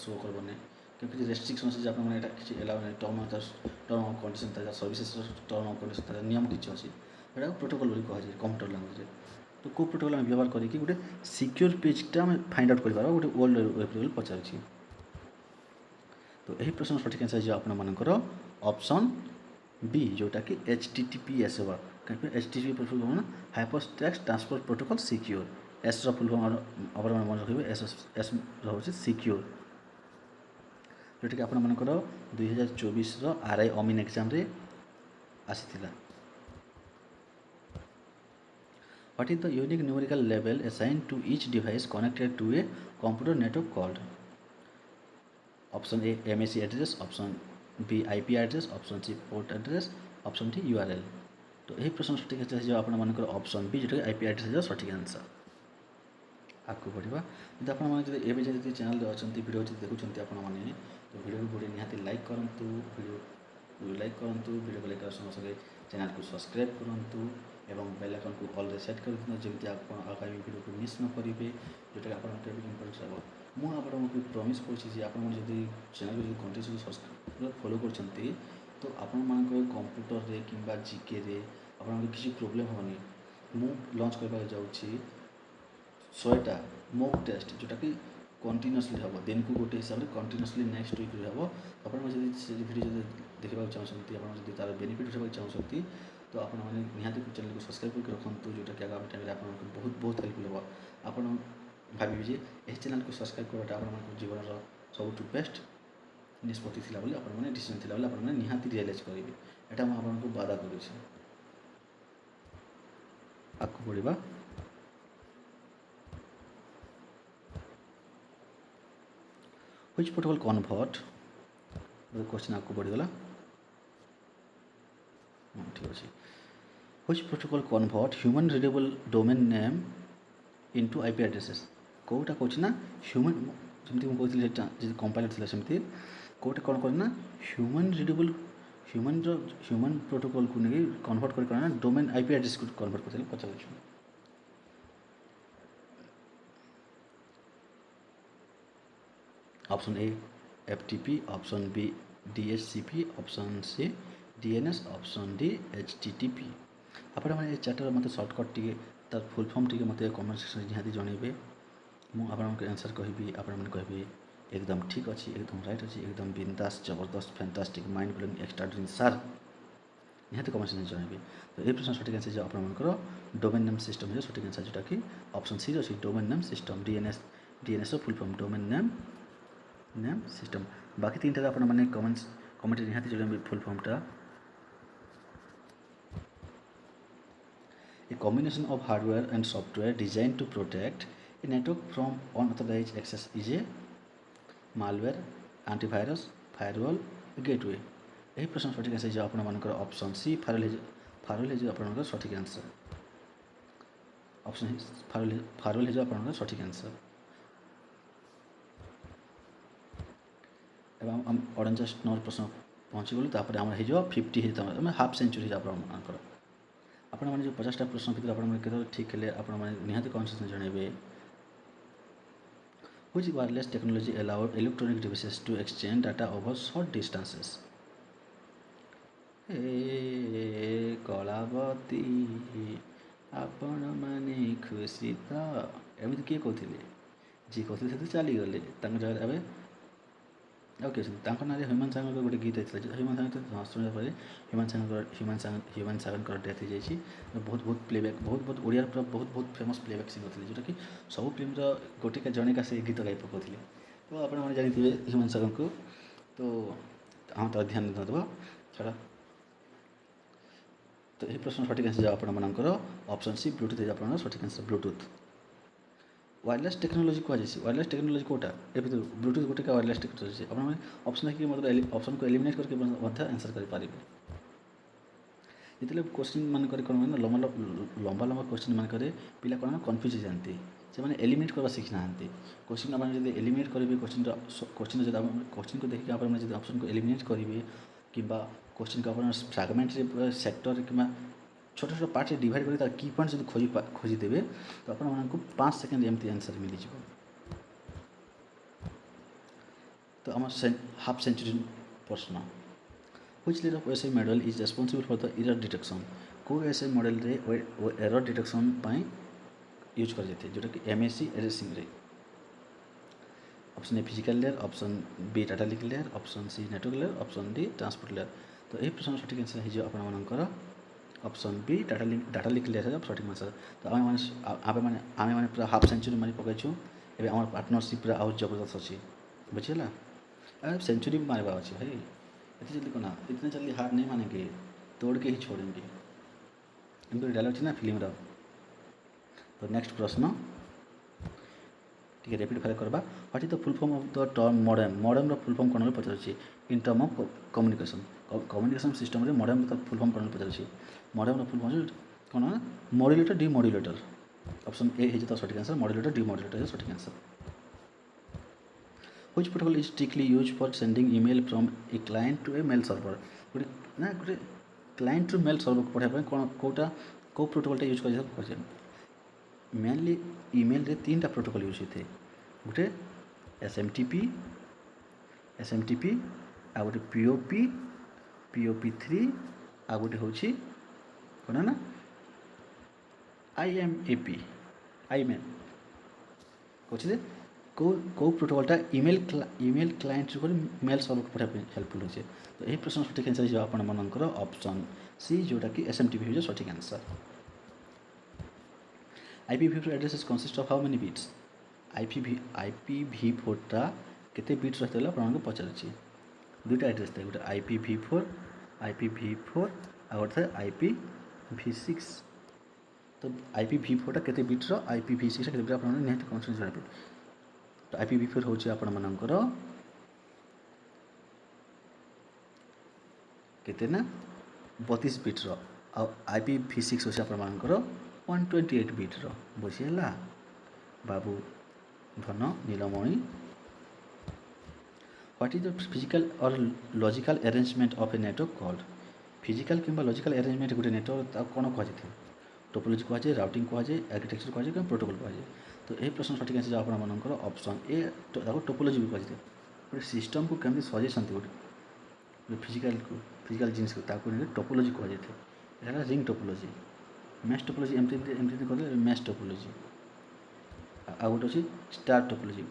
Speaker 1: शो करबनी क्योंकि रेस्ट्रिक्शन अच्छे आपने किसी एलाउ नहीं टर्म ऑफ कंडीशन था सर्विसेस टर्म ऑफ कंडीशन था नियम किसी अच्छी यहाँ प्रोटोकॉल कहुए कंप्यूटर लैंग्वेज। तो कौ प्रोटोकॉल आम व्यवहार करके गोटे सिक्योर पेजटा आम फाइंड आउट कर गोटे वर्ल्ड वेब पचार। तो यही प्रश्न सठिक आंसर जो आपंकर ऑप्शन बी जोटा कि HTTPS होगा कहीं HTTP full form hypertext transfer protocol secure S full form मन रखिए एस रोचे सिक्योर जोटा कि आपंकर 2024 RI अमीन एग्जाम रे आसीथिला। What is the unique numerical level assigned to each device connected to a computer network called. Option A MAC address, option B IP address, option C port address, option D URL। तो यही प्रश्न सठिक आंसर जो आपंकर ऑप्शन बी जोटा IP एड्रेस सठिक आंसर। आगे बढ़ा यदि आप चैनल अच्छा वीडियो देखुं आपने तो वीडियो को निहाती लाइक करूँ वीडियो को लाइक संगे संगे चैनल को सब्सक्राइब करूँ एवं बेल आइकन को ऑल सेट कर दिखाँ जमी आप आगामी वीडियो को मिस न करेंगे जोटा कि इम्पोर्टेंट हम मुझे प्रमिश करुँची आप चैनल को कंटिन्यू सब्सक्राइब फॉलो कर तो आपण कंप्यूटर रे कि GK रे आप किसी प्रोब्लेम हेनी मु लॉन्च करने जाऊँगी 100टा मॉक टेस्ट जोटा कि कंटिन्यूअसली हम दिन को गोटे हिसाब से कंटिन्यूअसली नेक्स्ट वीक हम आप वीडियो देखा चाहते आप तार बेनिफिट उठा चाहते तो आपने निहाती चैनल को सब्सक्राइब करके रखुँ जोटा कि आगामी टाइम आप बहुत बहुत हेल्पफुल हम आप भावी यह चैनल को सब्सक्राइब करवाटा आप जीवन सब बेस्ट निष्पत्ति थी आपने डिसीजन थी आपने निहाती रियलाइज करेंगे यहाँ मुझे आपको बाधा करुँच। आगे बढ़ा व्हिच प्रोटोकॉल कन्वर्ट क्वेश्चन आपको बढ़ीगला ठीक अच्छे which protocol convert human readable domain name into IP addresses. कौटा कौन ना ह्यूमन जमी मुझे कहती कंपाइलर थी सेमती कौटे कौन करना ह्यूमन ह्यूमन प्रोटोकॉल को नहीं कन्वर्ट कर डोमेन आईपी एड्रेस को कन्वर्ट करते पचार option A FTP, option B DHCP, option C DNS, option D HTTP. आपण मैंने चार्टर मत सर्टकट टी तार फुल फॉर्म टी मत कमेंट सेक्शन निहाती जनइबे मुझे आंसर कहबी आपण मैंने कहबे एकदम ठीक अच्छी, एकदम राइट अच्छी, एकदम बिंदास जबरदस्त fantastic mind blowing extraordinary sir निहाती कमेंट सेक्शन जनइबे। तो ये प्रश्न सठिक आंसर जो आप डोमेन नेम सिस्टम है सठिक आंसर जोटा कि ऑप्शन सी अच्छी domain name system DNS full form domain name system. बाकी तीन टाक आपने कमेंट निहाती जनइबे फुल फॉर्मटा a combination of hardware and software designed to protect a network from unauthorized access is a malware, antivirus, firewall, gateway। यही प्रश्न सठिक आंसर जो आपंकर ऑप्शन सी फायरवॉल है आप सठिक आंसर ऑप्शन फायरवॉल है आप सठिक आंसर। एवं हम 49 नंबर प्रश्न पहुँची गलु तापर आम हो 50 हाफ सेंचुरी आपंकर आपण मैंने जो 50टा प्रश्न भितर आप ठीक है आप निहाती कमेंट जनइबे which wireless technology allowed electronic devices to exchange data over short distances. ए कलावती आपण माने खुशी तो एमती किए कहते जी कहते तो चलीगले जगह ए ओके ना ह्यूमान सागर गोटे गीत होता है ह्यूमान सागर तो शुणा पर ह्यूमान सागर डेथ हो जाए बहुत बहुत प्लेबैक बहुत ओडिया पूरा बहुत फेमस प्लेबैक सिंगर थे जोटा कि सब फिल्म गोटे जड़े का से गीत गाई पकाते तो आपने जानते ह्यूमान सागर को तो हाँ तो ध्यान देदेव छाड़ा। तो यही प्रश्न सठिक आंसर जो आपर ऑप्शन सी ब्लूटूथ आप सठिक आंसर ब्लूटूथ वायरलेस टेक्नोलॉजी कह वायरलेस टेक्नोलॉजी कोटा ए ब्लूटूथ गोटे का वायरलेस टेक्नोलॉजी आपने ऑप्शन देखिए मतलब ऑप्शन को एलिमिनेट करके आंसर करेंगे जितने क्वेश्चन मानक कौन लंबा लंबा क्वेश्चन मानक पिला कौन कन्फ्यूज हो जाती से एलिमिनेट करवा शिखी ना क्वेश्चन आप एलिमिनेट करेंगे क्वेश्चन क्वेश्चन को देखिए आप ऑप्शन को एलिमिनेट करेंगे कि क्वेश्चन को आप फ्रागमेंट सेक्टर कि छोट छोट पार्ट डिवाइड कर की पॉइंट जो खोजीदेवे तो आपको 5 सेकेंड एमती आंसर मिल जाए। तो आम हाफ सेंचुरी प्रश्न which layer of SI model is responsible for the error detection को एसआई मॉडल रे एरर डिटेक्शन पाई यूज कर जाते जोटा कि एमएससी एरेसिंग रे। Option A physical layer, option B data link layer, option C network layer, option D transport layer. तो यही प्रश्न सठिक आंसर है आपंकर option B data link layer है सठिक आंसर। तो आम मैंने पूरा हाफ सेंचुरी मारी पकड़ू ए आम पार्टनरशिप पूरा आउट जबरदस्त अच्छी बुझीगला सेंचुरी भी मारवा अच्छे भाई इतनी जल्दी कौन इतने जल्दी हार नहीं मानेंगे तोड़ के ही छोड़ेंगे इनको डायलॉग थी ना फिल्म। तो नेक्स्ट प्रश्न ठीक है रेपिड फायर करवा what is the full form of the term modem modem full form कौन पचार in term of communication system रे मॉडेम फुल फॉर्म कौन पचार मॉडेम फुल फॉर्म कौन मॉड्यूलेटर डिमॉड्यूलेटर। ऑप्शन ए है सठिक आंसर मॉड्यूलेटर डिमॉड्यूलेटर सठिक answer. Which protocol is strictly use for sending email from a client to a mail server गोटे ना गोटे क्लाइंट टू मेल सर्वर को पढ़ाई कौन कौटा कौ प्रोटोकॉलटा यूज कर मेनली ईमेल रे 3टा प्रोटोकॉल यूज होते गोटे एसएमटीपी आ गोटे POP3 आ गोटे हूँ कौन ना IMAP कहे कौ प्रोटोकॉलटा ईमेल क्लाइंट मेल सर्वर को पढ़ाई हेल्पफुल होचे। तो यही प्रश्न सठिक आंसर जो आपर ऑप्शन सी जोटा कि SMTP हो सठिक answer. IPv4 addresses consist of how many bits IPv4 केते बिट्स रहते आपको पचार दुईटा एड्रेस थे गोटे IPv4 आ गोटे IPv6। तो IPv4 केते बिट्र IPv6 केते बिट आपन निहाती कन्फ्यूजन जाने। तो IPv4 हूँ आपणकर केते ना 32 बिट्र आ IPv6 हूँ आपणकर 128 बिट्र बुझीगला बाबू धन नीलमणि। What is the physical or logical arrangement of a network called? Physical किंबा logical arrangement गोटे नेटवर्क ताको कौन कहुए टोपोलॉजी कहुए राउटिंग कहुए आर्किटेक्चर कहुए कि प्रोटोकॉल कहुए तो ये प्रश्न सठिक आंसर आपंकर ऑप्शन ए टोपोलॉजी भी कहुए गोटे सिस्टम को केमती सजेंगे गोटे फिजिकल जिनिस को टोपोलॉजी कहुए यहाँ रिंग टोपोलॉजी मैश टोपोलॉजी एमती कहते मैश टोपोलॉजी आ गोटे अच्छी स्टार टोपोलॉजी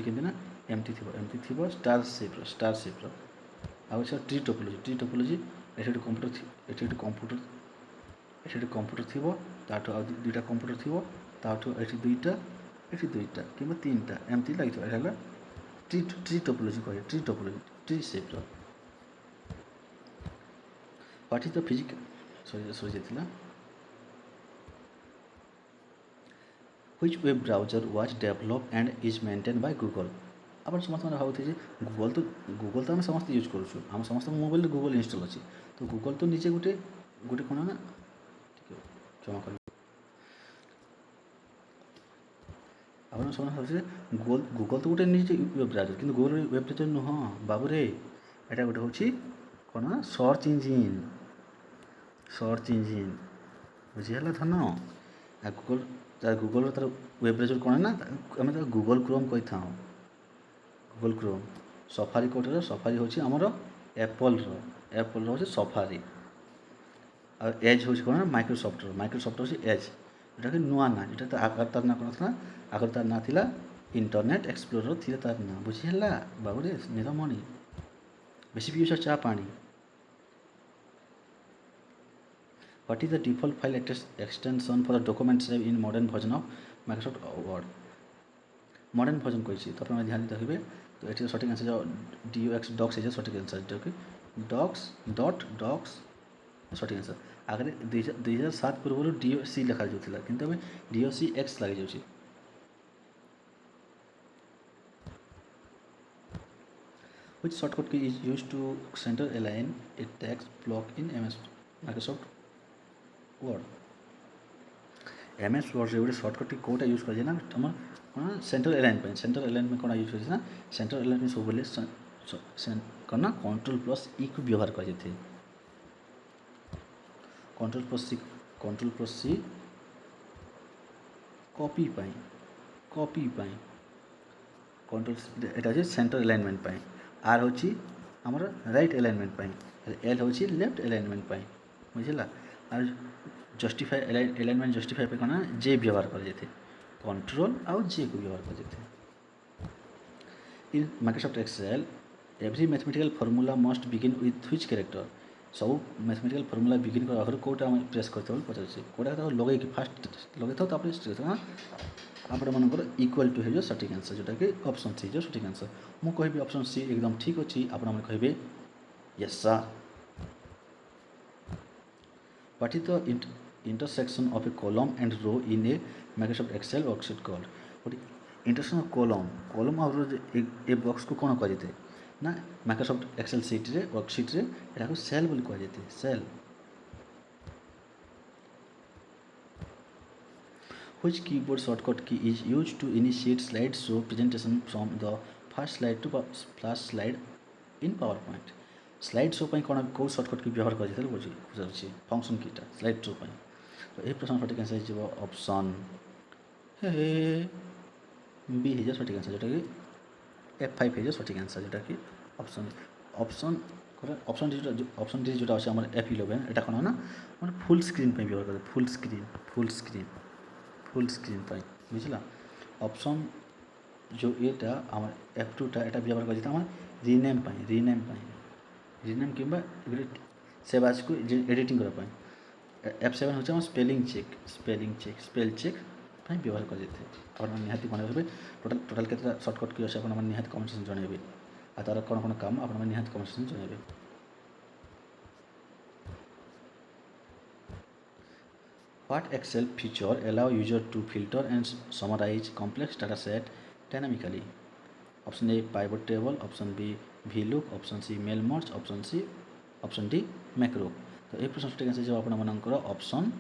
Speaker 1: केमती ना एमती थी स्टार सेप्र आउ ट्री टोपोलॉजी ये कंप्यूटर थी ताठू आ दुईटा कंप्यूटर थी ताठू ये दुईटा कि तीन टा एमती लगे ट्री टोपोलॉजी कहे ट्री सेप्र what is the physical sorry जाइला which web browser was developed and is maintained by Google आप समस्त मैंने भावुथे गूगल तो आम समस्त यूज करूँ आम समस्त मोबाइल गूगल इनस्टल अच्छी तो गूगल तो निजे गोटे गोटे कौन ना क्षमा कर आप समस्त भावुचे गूगल तो गोटे निजे वेब ब्राउजर कि गूगल वेब ब्राउजर नुह बाबू रे एटा गोटे हूँ कौन ना सर्च इंजिन बुझीगला धन आ गूगल तार वेब ब्राउजर कौन ना आम गूगल क्रोम कही था गूगल क्रोम सफारी कोटे सफारी हूँ आमर एप्पल हूँ सफारी आ एज हूँ कौन माइक्रोसॉफ्ट हूँ एज जोटा कि नुआ ना जो आगर तार ना कौन था आगर तार ना थिला इंटरनेट एक्सप्लोरर थी तार ना बुझीगला बाबू रे नीलमणि बेसी पियूस चा पानी What is the default file extension for the document saved in modern version of Microsoft Word? Modern version कही तो आप ध्यान रखिए तो ये सठिक आंसर जो docs है सठिक आंसर जो कि docs सठिक आंसर आगे 2007 पूर्व DOC लिखा जाता कि DOCX लगे जाऊँगी Which shortcut key is used to center align a text block in Microsoft Word? MS Word गोटे सर्टकट कौटा यूज कर तुम कौन सेंटर अलाइनमेंट कौन यूज कर सेंटर अलाइनमेंट सब कौन ना Ctrl+E को व्यवहार कर Ctrl+C copy control centre alignment R हूँ आमर राइट अलाइनमेंट एल हूँ लेफ्ट अलाइनमेंट बुझेगा और जस्टिफाई अलाइनमेंट जस्टिफाई पे कौन जे व्यवहार कर कंट्रोल आउ जे को व्यवहार कर in Microsoft Excel every mathematical formula must begin with which character सब मैथमेटिकल फॉर्मूला बिगिन कर आगे कौटा प्रेस करते पचार कौटा लगे फास्ट लगे था आपण मनकर इक्वल टू हो सठिक आंसर जोटा कि ऑप्शन सी जो सठिक आंसर मु कहि ऑप्शन सी एकदम ठीक अच्छी आपण मैंने कहे yes sir what is the intersection of a column and row in a Microsoft Excel worksheet called गोटे इंटरसेक्शन ऑफ कॉलम और ए बॉक्स को कौन कहुए ना माइक्रोसॉफ्ट एक्सेल सीट रे वर्कशीट रे एटा सेल बोली कहुए cell Which keyboard shortcut key is used to initiate slideshow presentation from the first slide to last slide in PowerPoint? Slide show पर कौन कौ सर्टकट की व्यवहार कर बुझे फंक्शन कीटा स्लाइड शो पर तो ये प्रश्न सठिक आंसर हो ऑप्शन बी हो सठिक आंसर जोटा कि F5 हो सठिक आंसर जोटा कि ऑप्शन डी जोटा अच्छे आम F11 यहाँ कौन ना मैंने फुल स्क्रीन पर व्यवहार कर फुल स्क्रीन पर बुझला ऑप्शन जो एटा आम F2टा यहाँ व्यवहार कर रिनेम कि सेवाज को एडिटिंग करने F7 हूँ स्पेलिंग चेक व्यवहार कर निहाती मन रखिए टोटाल के सर्टकट की अच्छे आप निहाती कमेंट सेक्शन जनइबे आ तार कौन कौन काम आप निहाती कमेंट सेक्शन जनइबे What Excel feature allow user to filter and summarize complex data set dynamically? Option A pivot table, option B VLOOK, option C mail merge, option D macro. तो ये प्रश्न सठिक आंसर जो आप मनकर ऑप्शन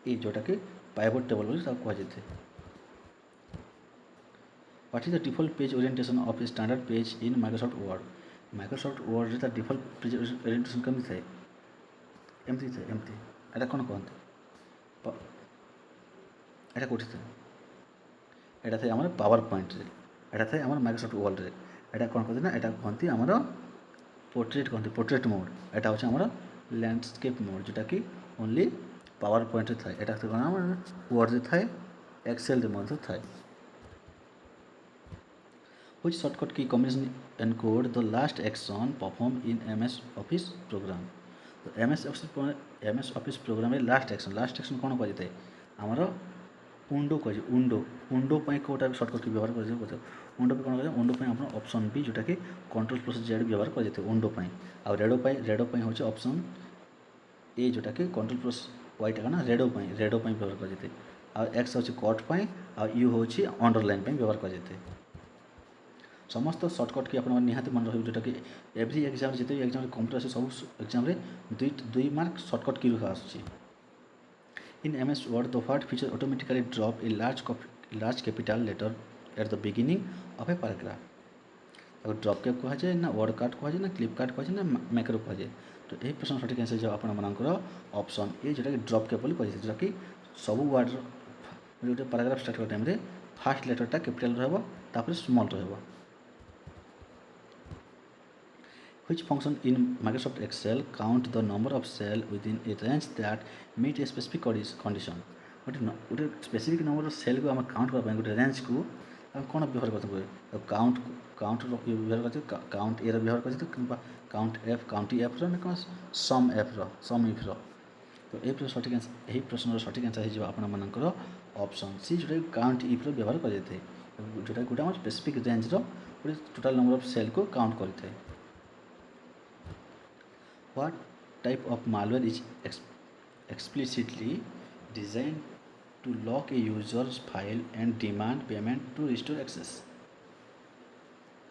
Speaker 1: ए जोटा कि पाइवट टेबल बोली कहुए What is the default page orientation of a standard page in Microsoft Word? Microsoft Word रे default page orientation केमती थाए एमती थाए एमती एटा कौन कहते एटा कोठी थाए एटा थाए हमर पावर पॉइंट रे एटा थाए हमर माइक्रोसॉफ्ट वर्ड रे एटा कौन कहते ना एटा कहती हमर पोर्ट्रेट कहते पोर्ट्रेट मोड एटा होचे हमर लैंडस्केप मोड जोटा कि ओनली पावर पॉइंट रे थाए एटा थाए कौन हमर वर्ड रे थाए एक्सेल रे मध्य थाए Which shortcut key combination encode the last action performed in MS Office program? तो MS Office program रे last action कौन कर जाए आमर उंडो कह उंडो कोटा शॉर्टकट की व्यवहार कर उंडो पे कौन कर उंडो आप ऑप्शन बी जोटा कि कंट्रोल प्लस जेड व्यवहार कर जाते उंडो आ रेडो हूँ ऑप्शन ए जोटा कि कंट्रोल प्लस वाईटा क्या रेडो व्यवहार कर जाते एक्स हूँ कट आ यू हूँ अंडरलाइन व्यवहार कर जाते समस्त सर्टकट की आपन निहाती मन रही जोटा कि एवरी एग्जाम जिते भी एग्जाम कंप्यूटर से सब एग्जाम रे दुई मार्क सर्टकट की रुहा आसुची in MS Word the what feature automatically drop a large capital letter at the beginning of a paragraph drop cap कह जाए ना वर्ड कार्ड कह जाए ना क्लिप कार्ड कह जाए ना मैक्रो कह जाए तो यही प्रश्न सठिक आंसर जो आपण मानकर ऑप्शन ए जोटा कि ड्रॉप कैप बोली कह जोटा कि सब वर्ड जो पैराग्राफ स्टार्ट कर टाइम रे फर्स्ट लेटरटा कैपिटल रहबो तापर स्मॉल रहबो Which function in Microsoft Excel count the number of cells within a range that meet a specific condition? गोटे स्पेसिफिक नंबर सेल को आम काउंट करने गोटे रेंज को आम कौन व्यवहार करते काउंट व्यवहार करते काउंट ए व्यवहार करते कि काउंट एफ ना कौन सम इफ तो ये सठिक यही प्रश्न सठिक आंसर हो आपर ऑप्शन सी जोटा काउंट इफ व्यवहार करते जोटा गोटे आम स्पेसिफिक रेंज गोटे टोटाल नंबर ऑफ सेल को काउंट करते What type of malware is explicitly designed to lock a user's file and demand payment to restore access?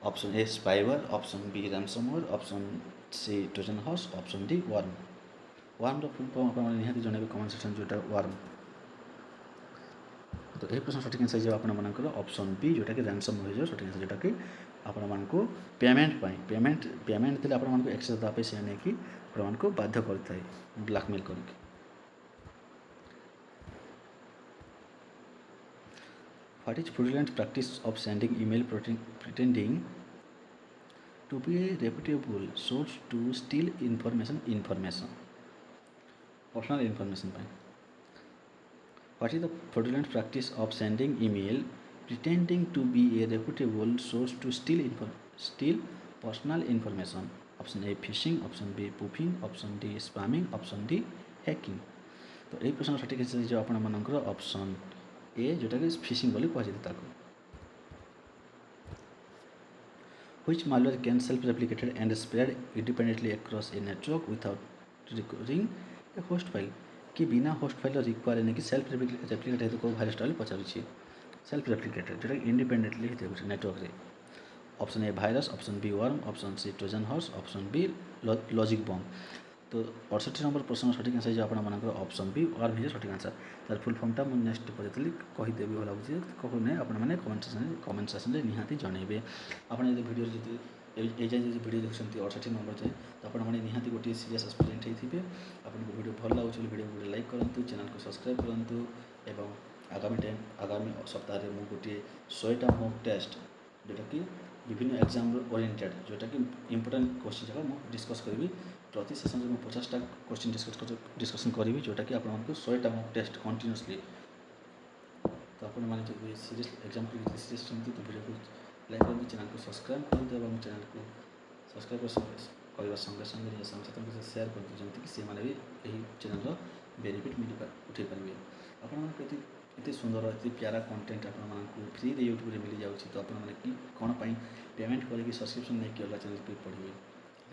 Speaker 1: Option A spyware, option B ransomware, option C Trojan horse, option D worm. Worm row full form अपन निहाती जने कमेंट सेक्शन जोटा worm तो यही प्रश्न सठिक आंसर जो आपण मानकर ऑप्शन बी जोटा कि ransomware सठिक आंसर जोटा कि आपण मानकु पेमेंट देले आपण मानकु एक्सेस दा पे से ने कि आपण मानकु बाध्य करथाय ब्लैकमेल करके what is fraudulent practice of sending email pretending to be a reputable source to steal information personal information पाए what is the fraudulent practice of sending email pretending to be a reputable source to steal personal information option A phishing option B spoofing option D spamming option D hacking तो यही प्रश्न सठिक आंसर जो आपण मानकर ऑप्शन ए जोटा कि फिशिंग बोली कह जाते ताको which malware can self replicated and spread independently across a network without requiring a host file कि बिना होस्ट फाइल रिक्वायर नहीं कि सेल्फ रेप्लिकेट है तो कोई भाइरस टाइल पचारुछि सेल्फ रेप्लिकेटेड जोटा इंडिपेंडेंटली होते नेटवर्क रे option A virus option B worm option C Trojan horse option B logic bomb तो 68 नंबर प्रश्न सठिक आंसर जो आपण मानकर ऑप्शन बी वर्म ही सठिक आंसर तार फुल फॉर्मटा मु नेक्स्ट पजेतली कहि देबी भला बुझी कहू नै आपण माने कमेंट सेक्शन रे निहाती जणेबे आपण यदि वीडियो जदि ए जाय जदि वीडियो देखछन्ती 68 नंबर जाय तो आपण माने निहाती गोटे सीरियस एस्पिरेंट हेथिबे आपण वीडियो भल लागुछि वीडियो को लाइक करंतु चैनल को सब्सक्राइब करंतु एवं आगामी सप्ताह रे मु गोटे 100टा मॉक टेस्ट जोटा कि विभिन्न एग्जाम ओरिएंटेड जोटा कि इंपोर्टेंट क्वेश्चन जगह मु डिस्कस करी प्रति सेशन में 50टा क्वेश्चन डिस्कसन करी जोटा कि आपण 100टा मॉक टेस्ट कंटिन्यूअसली तो आपण माने जो सीरीज एग्जाम को सीरीज सुनती तो वीडियो को लाइक करते चैनल को सब्सक्राइब करते और चैनल को सब्सक्राइब करने संगे संगे साथी को शेयर करते जमती कि से माने भी यही चैनल बेनिफिट मिल उठे पारे आपण एत सुंदर एत प्यारा कंटेंट आपको फ्री यूट्यूब रे मिल जाऊँगी तो आपने कि कौन पेमेंट करके सब्सक्रिप्शन नहीं कि चैनल पे पढ़े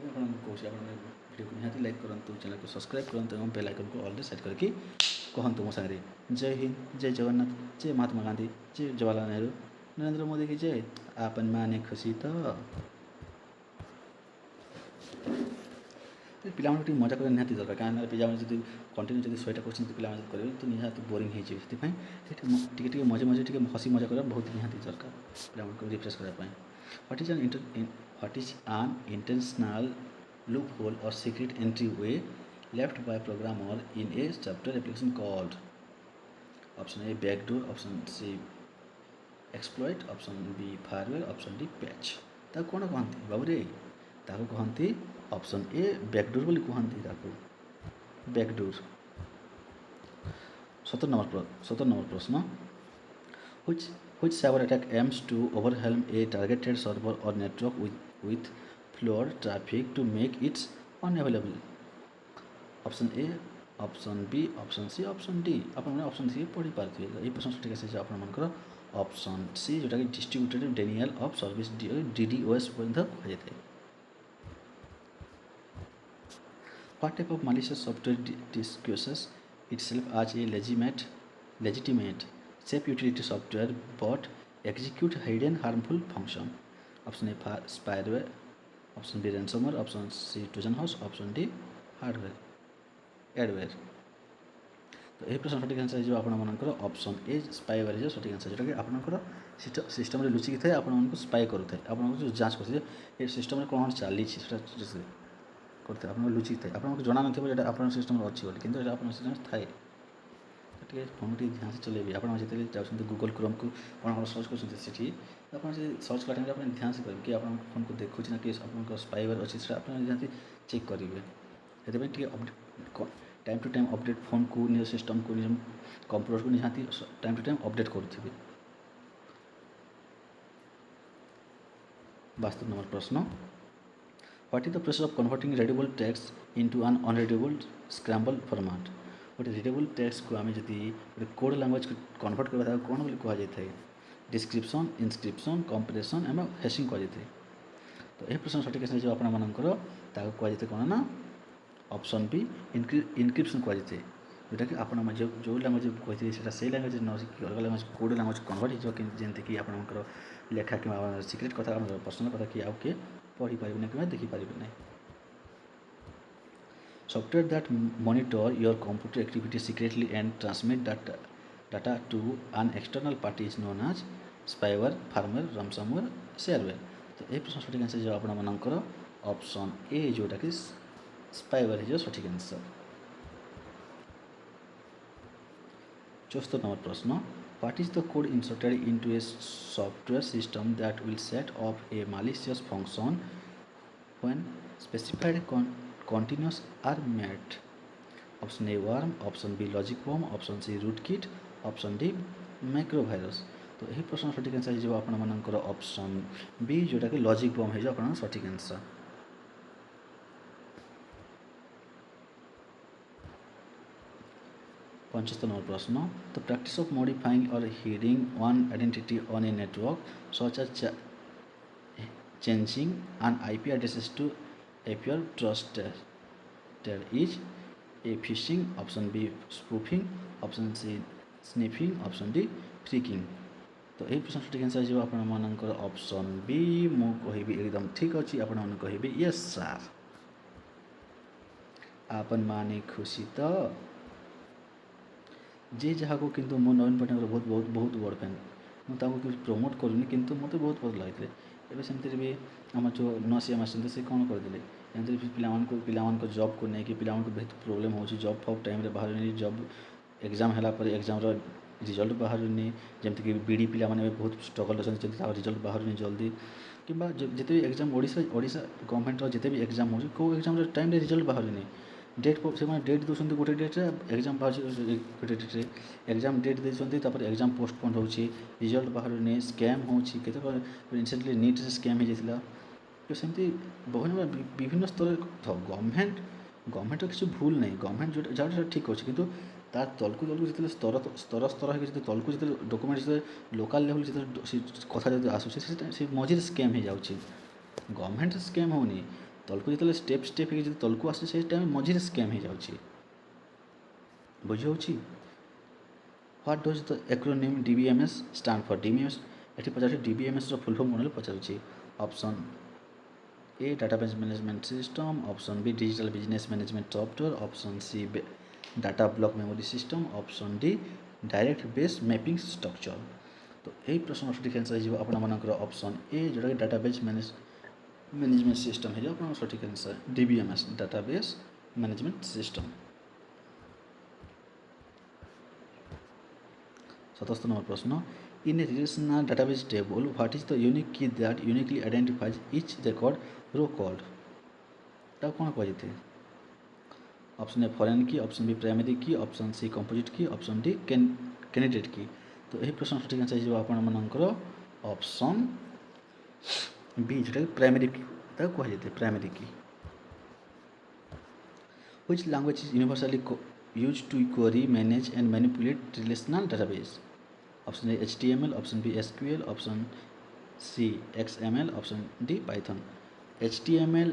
Speaker 1: आपको कौन वीडियो को निहाती लाइक करूँ चैनल को सब्सक्राइब करूँ और बेल आइकन को ऑल सेट करके कहतु मो सागे जय हिंद जय जगन्नाथ जय महात्मा गांधी जय जवाहरलाल नेहरू नरेंद्र मोदी की जय आपन माने खुशी तो ପିଲାମାନଙ୍କୁ ଟିକେ ମଜା କରିବା ନିହାତି ଦରକାର, କାହିଁକିନା ପିଲାମାନେ ଯଦି କଣ୍ଟିନ୍ୟୁ ଯଦି 100ଟା କୋଶ୍ଚିନ୍ ପିଲାମାନେ କରିବେ ତ ନିହାତି ବୋରିଂ ହେଇଯିବେ। ସେଥିପାଇଁ ଟିକେ ଟିକେ ମଝିରେ ମଝିରେ ଟିକେ ହସି ମଜା କରିବା ବହୁତ ନିହାତି ଦରକାର ପିଲାମାନଙ୍କୁ ରିଫ୍ରେଶ୍ କରିବା ପାଇଁ। What is an intentional loophole or secret entry way left by programmer in a software application called option A backdoor, option C exploit, option B fireware, option D patch। ତାକୁ କ'ଣ କହନ୍ତି ବାବୁରେ? ତାକୁ କହନ୍ତି ଅପସନ୍ ଏ ବ୍ୟାକଡୋର୍ ବୋଲି କୁହନ୍ତି ତାକୁ, ବ୍ୟାକଡୋର୍। 17 নম্বর প্রশ্ন, which cyber attack aims to overwhelm a targeted server or network with flood traffic to make it unavailable? Option A, option B, option C, option D. आपने ऑप्शन सी पढ़ी पारे। ये प्रश्न सठिक आसी आपर ऑप्शन सी जोटा कि distributed Daniel of service DDoS कहुए। What type of malicious software disguises itself as a legitimate safe utility software but execute hidden harmful function? Option A spyware, option B ransomware, option C Trojan horse, option D adware. तो यही प्रश्न सठिक आंसर हो आपर ऑप्शन ए स्पाईवेयर है सठिक आंसर, जोटा कि आपंकर सिस्टम लुचिकी थाए आपको स्पाई करूए आप जाँच कर ये सिस्टम कौन चली करते आप लुचिकी थाए आपको जना ना आप सिस्टम अच्छी बोली कि आप सिस्टम थाए। टे फोन टी ध्यान से चलेबी आप जाते गूगल क्रोम को कौन कौन सर्च कर आप सर्च कला टाइम ध्यान से करेंगे कि आप फोन को देखुँ ना कि आप स्पाईवेयर अच्छी आप निहाती चेक करेंगे। से time to time update phone को निज सिस्टम को निज कंप्यूटर को निहाती टाइम टू टाइम अपडेट करुवे। 72 नंबर प्रश्न, what is the process of converting readable text into an unreadable scramble format? गोटे रीडेबल टेक्स्ट को आम जब गोटे कोड लैंग्वेज को कन्वर्ट करवा कौन बोली कहुए? डिस्क्रिप्शन, इनस्क्रिप्शन, कंप्रेशन एवं हैशिंग कहुए। तो यह प्रश्न सठिक आंसर जो आपर कहुए कौन ना ऑप्शन बी इनक्रिप्शन कहुए, जोटा कि आप जो लैंग्वेज कहते हैं से लैंग्वेज न अलग लैंग्वेज कोड लैंग्वेज कन्वर्ट हो जमीक आपंकर लेखा कि सिक्रेट कथा पर्सनल कथा कि आउ किए पढ़ी पारे कि देखिपारे ना। Software that monitor your computer activity secretly and transmit data to an external party is known as spyware, firmware, ransomware, shareware. तो ये प्रश्न सठिक आंसर जो आपर ऑप्शन ए जोटा कि स्पाईवेयर है सठिक आंसर। 74 नंबर प्रश्न, what is the code inserted into a software system that will set off a malicious function when specified continuous are met? Option A worm, option B logic bomb, option C rootkit, option D microvirus. तो यही प्रश्न सठिक आंसर जो आपर ऑप्शन बी जोटा कि लॉजिक बम है आप सठिक आंसर। 75 नंबर प्रश्न, the practice of modifying or hiding one identity on a network such as changing an IP addresses to appear trusted is A phishing, option B spoofing, option C sniffing, option D phishing। तो यही प्रश्न सठिक आंसर जो आपर ऑप्शन बी मु कहि एकदम ठीक अच्छी आप कहे यस सर। आपन माने खुशी तो जे जहाँ को किंतु मो नवीन पट्टनायक बहुत बहुत बहुत बड़ फैन मुझे प्रमोट करूनी किंतु मत बहुत भल लगे। एवं सेमती भी आम जो नसीम आसते से कौन करदे एमती पिला जॉब को लेकिन पिला बहुत प्रोब्लेम हो जॉब फब टाइम बाहर जॉब एग्जाम है एग्जाम रिजल्ट बाहर जमीक बीडी पिला बहुत स्ट्रगल अच्छा रिजल्ट बाहर जल्दी कि जिते भी एग्जाम ओडिशा गवर्नमेंट जिते भी एग्जाम हो एग्जाम टाइम रिजल्ट बाहर डेट से डेट दूसरी गोटे डेट्रे एग्जाम बाहर गोटे डेट्रे एग्जाम डेट देते एग्जाम पोस्टपोन हो रिजल्ट बाहर स्कैम हो रिसेंटली नीट से स्कैम हो जाता। तो सेमती बहुत विभिन्न स्तर गवर्नमेंट किसी भूल नहीं गवर्नमेंट जो जहाँ ठीक अच्छे कि तार तलकू तलकू जो स्तर स्तर स्तर हो तलकू जो डॉक्यूमेंट जो लोकल लेवल जो कथा जो आसूँ से मझे स्कैम हो जाऊँगी गवर्नमेंट स्कैम होनी तलकू जो स्टेप स्टेप जो तलकू आसे से टाइम मझे स्कैम हो जाऊँगी बुझे। What does the acronym DBMS stand for? DBMS ये पचार DBMS फुल फॉर्म कौन पचार option A. Database management system. Option B. Digital business management software. Option C. Data block memory system. Option D. Direct base mapping structure. तो यही प्रश्न सठिक आंसर हो आपनकर ऑप्शन ए जोटा कि डाटाबेस मैनेजमेंट सिस्टम है सठिक answer DBMS database management system. 77 number प्रश्न in a relational database table what is the unique key that uniquely identifies each record row called ता कौन कही option A foreign key option B primary key option C composite key option D candidate key तो यही प्रश्न सठिक आंसर हो आपनकर ऑप्शन बी जोटा प्राइमरी की कहुए primary key. Which language is universally use to query manage and manipulate relational database option A HTML option B SQL option C XML option D Python. HTML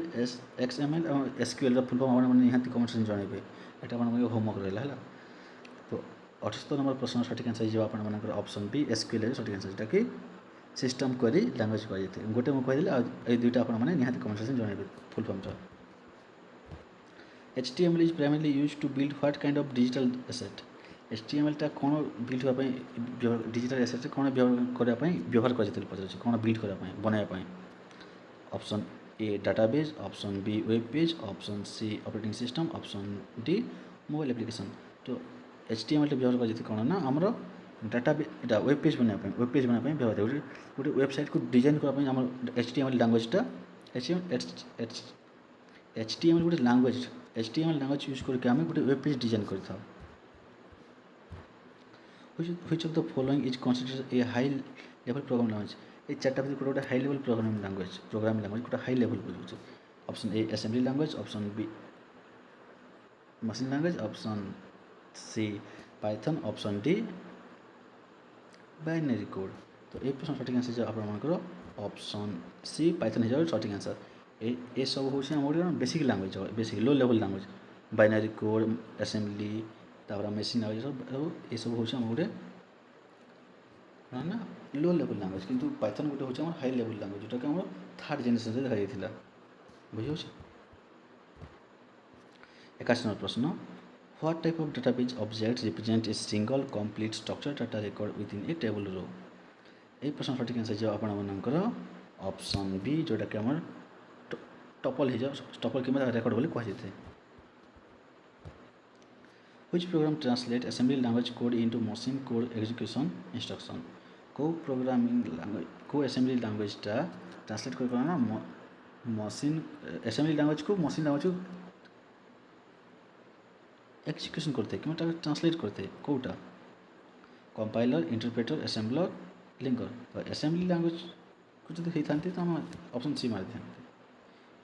Speaker 1: XML और SQL फुल फॉर्म आपने निहाती कमेंट से जनइबे एटा आपन होमवर्क रहला है। तो 78 नंबर प्रश्न सठिक आंसर हो आपनकर ऑप्शन बी SQL सठिक आंसर जोटा कि सिस्टम क्वेरी लैंग्वेज कही गोटे मुझे कहीदेली आ दुईटा आपने निहाती कमेंट से जनइबे full form. HTML is primarily use to build what kind of digital asset HTML टा कौन बिल्ड होगा डिजिटल एसेट कौन व्यवहार कर पचार कौन बिल्ड करने बनवाई option A database option B web page option C operating system option D mobile application. तो HTML व्यवहार कर कौन ना आमर डाटा वेब पेज बनवाई व्यवहार गोटे वेबसाइट को डिजाइन करने HTML लैंग्वेजटा HTML गोटे लैंग्वेज HTML लैंग्वेज यूज करके आम गोटे वेब पेज डिजाइन कर which of the following is considered a high level programming language ये चार्टा भर गोटे हाई लेवल प्रोग्रामिंग लैंग्वेज गोटे हाई लेवल बुझे option A assembly language option B machine language option C Python option D binary code. तो ये प्रश्न सठिक आंसर आपंकर ऑप्शन सी पाइथन हो सठिक आंसर ये सब हूँ basic language basic low level language binary code assembly तापर मेसीन ये सब हूँ गोटे ना लो लेवल लैंग्वेज किंतु पाइथन गोटे हूँ हाई लेवल लैंग्वेज जोटा कि थर्ड जेनेरेशन से देखा बुझे 81 नंबर प्रश्न what type of database object represent a single complete structure data record within a table row ये प्रश्न सठिक आंसर हो आपनकर ऑप्शन बी जोटा कि आम टपल हो टपल कि रेकर्ड बोली कहुए which program translate assembly language code into machine code execution instruction को प्रोग्रामिंग लैंग्वेज को असेंबली लैंग्वेजटा ट्रांसलेट कर मशीन असेंबली लैंग्वेज को मशीन लैंग्वेज को एग्जीक्यूशन करते कि ट्रांसलेट करते कौटा कंपाइलर इंटरप्रेटर असेंबलर लिंकर तो असेंबली लैंग्वेज को जो होता तो आम ऑप्शन सी मारी था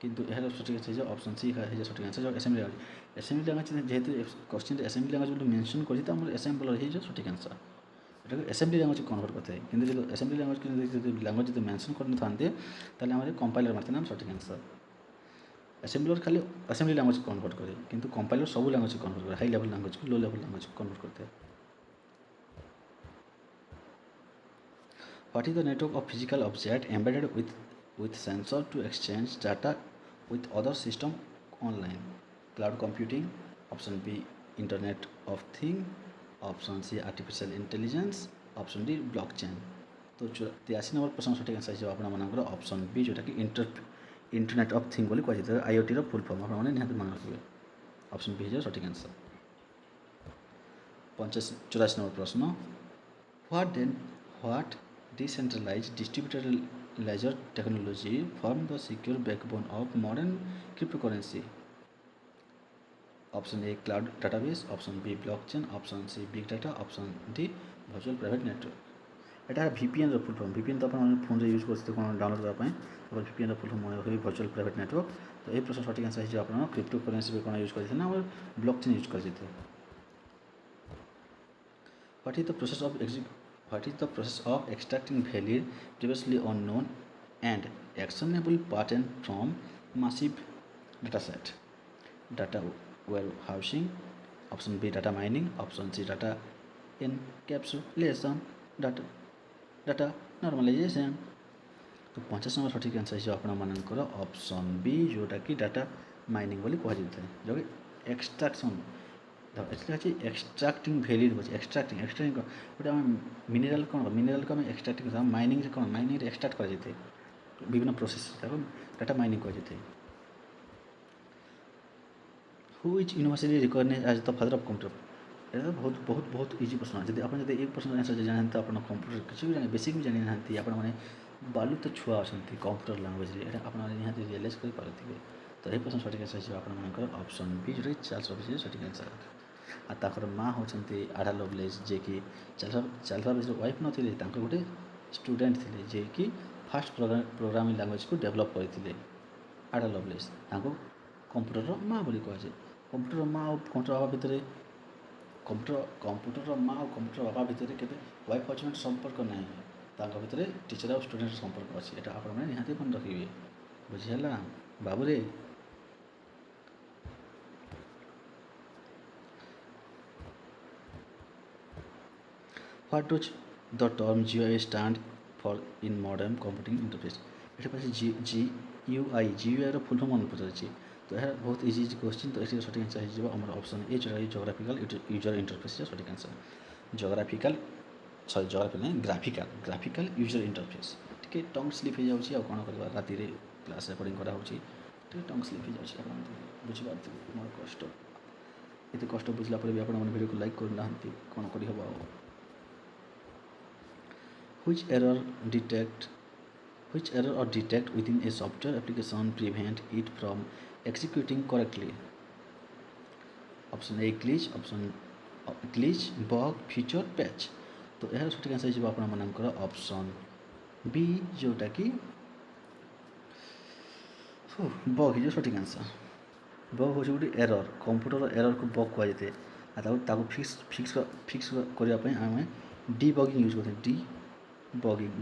Speaker 1: किंतु यार सठिक आंसर ऑप्शन सी है सठिक आंसर असेंबली लैंग्वेज जेहेतु क्वेश्चन असेंबली लैंग्वेज मेंशन कर असेंबलर हो सठिक आंसर एटा असेंबली लैंग्वेज कन्वर्ट करते हैं किंतु जो असेंबली लैंग्वेज जो मेंशन करना था कंपाइलर मारते सठिक आंसर असेंबलर खाली असेंबली लैंग्वेज कन्वर्ट करे किंतु कंपाइलर सब लैंग्वेज कन्वर्ट करे हाई लेवल लैंग्वेज को लो लेवल लैंग्वेज को कन्वर्ट करते हैं। What is the network of physical object embedded with sensor to exchange data with other system online cloud computing option B internet of thing option C artificial intelligence option D blockchain। तो 83 नंबर प्रश्न सठिक आंसर हो आपनकर ऑप्शन बी जोटा कि इंटरनेट ऑफ थिंग बोली कहुए IoT रो फुल फॉर्म आपने निहाती मन रखिए ऑप्शन बी हो सठिक आंसर। 84 नंबर प्रश्न what decentralized distributed ledger technology form the secure backbone of modern cryptocurrency option A cloud database option B blockchain option C big data option D virtual private network। Etah VPN row full form VPN तो अपन फोन रे यूज करते कोन डाउनलोड करबा पई तो VPN रो फुल फॉर्म होई वर्चुअल प्राइवेट नेटवर्क। तो ए प्रश्न सठिक आंसर है अपन क्रिप्टोकरेंसी पे कोन यूज करते ना और ब्लॉकचेन यूज करते। What is the process of extracting value previously unknown and actionable pattern from massive dataset data warehousing option B data mining option C data encapsulation data normalization। तो 50 नंबर सठिक आंसर हो आपणकर ऑप्शन बी जोटा कि डाटा माइनिंग बोली कहुए जो कि एक्सट्राक्शन अच्छी एक्सट्राक्टिंग भैल्यू रोचे एक्सट्राक्टिंग एक्सट्राक्टिंग गोटे मिनेराल कौन मिनेराल को एक्सट्राक्टिंग माइनिंग कौन माइनिंग एक्सट्राक्ट कर विभिन्न प्रोसेस डाटा माइनिंग कहुए who is university recognize as the father of computer এটা ବହୁତ ବହୁତ ବହୁତ ଇଜି ପ୍ରଶ୍ନ ଯଦି ଆପଣ ଯଦି ଏଇ ପ୍ରଶ୍ନ ଆନ୍ସର୍ ଜାଣିନାହାନ୍ତି ଆପଣ କମ୍ପ୍ୟୁଟର କିଛି ବି ଜାଣି ବେସିକ୍ ବି ଜାଣିନାହାନ୍ତି ଆପଣମାନେ ବାଲୁତ ଛୁଆ ଅଛନ୍ତି କମ୍ପ୍ୟୁଟର ଲାଙ୍ଗୁଏଜରେ ଏଇଟା ଆପଣମାନେ ନିହାତି ରିଏଲାଇଜ୍ କରିପାରୁଥିବେ ତ ଏହି ପ୍ରଶ୍ନ ସଠିକ୍ ଆନ୍ସର୍ ହେଇଯିବ ଆପଣମାନଙ୍କର ଅପସନ୍ ବି ଯେଉଁଟାକି ଚାର୍ଲ୍ସ ବାବେଜ୍ ସଠିକ୍ ଆନ୍ସର୍ ଆଉ ତାଙ୍କର ମାଆ ହେଉଛନ୍ତି ଆଡା ଲଭଲେସ୍ ଯିଏକି ଚାର୍ଲ୍ସ ବାବେଜ୍ର ୱାଇଫ୍ ନଥିଲେ ତାଙ୍କର ଗୋଟେ ଷ୍ଟୁଡେଣ୍ଟ ଥିଲେ ଯିଏକି ଫାର୍ଷ୍ଟ ପ୍ରୋଗ୍ରାମିଂ ଲାଙ୍ଗୁଏଜକୁ ଡେଭଲପ୍ କରିଥିଲେ ଆଡା ଲଭଲେସ୍ ତାଙ୍କୁ କମ୍ପ୍ୟୁଟରର ମାଆ ବୋଲି କୁହାଯାଏ କମ୍ପ୍ୟୁଟରର ମାଆ ଆଉ କମ୍ପ୍ୟୁଟର ବାବା ଭିତରେ कंप्यूटर माँ और कंप्यूटर बाबा भितर केबे वाइफ हजबैंड संपर्क ना तांको भितर टीचर और स्टूडेंट संपर्क अच्छे यहाँ आप निहाती मन रखिए बुझीगला बाबूरे what does the term GUI stand for in modern computing interface ये पास GUI रो फुल फॉर्म मन पचार तो यह बहुत इजी क्वेश्चन तो ये सठिक आंसर हो आम ऑप्शन ए जो जोग्राफिकल यूजर इंटरफेस सठिक आंसर जोग्राफिकल सॉरी जोग्राफिकल नहीं ग्राफिकल यूजर इंटरफेस टी टंग स्लीप हो जाऊँगी आ कौन करवा राति क्लास रेकर्डिंग कराऊँ टंग स्लीप हो जाऊँगी आप बुझीपारे मोर कष्ट ये कष्ट बुझला भी आप वीडियो को लाइक करना कौन कर Which error or detect within a software application prevent it from executing correctly? Option A glitch, bug, feature, patch. तो यार सठिक आंसर हो आपनकर ऑप्शन बी जोटा कि बग हो सठिक आंसर बग हूँ गोटे एरर कंप्यूटर एरर को बग कहुए फिक्स करने आम डीबगिंग यूज करते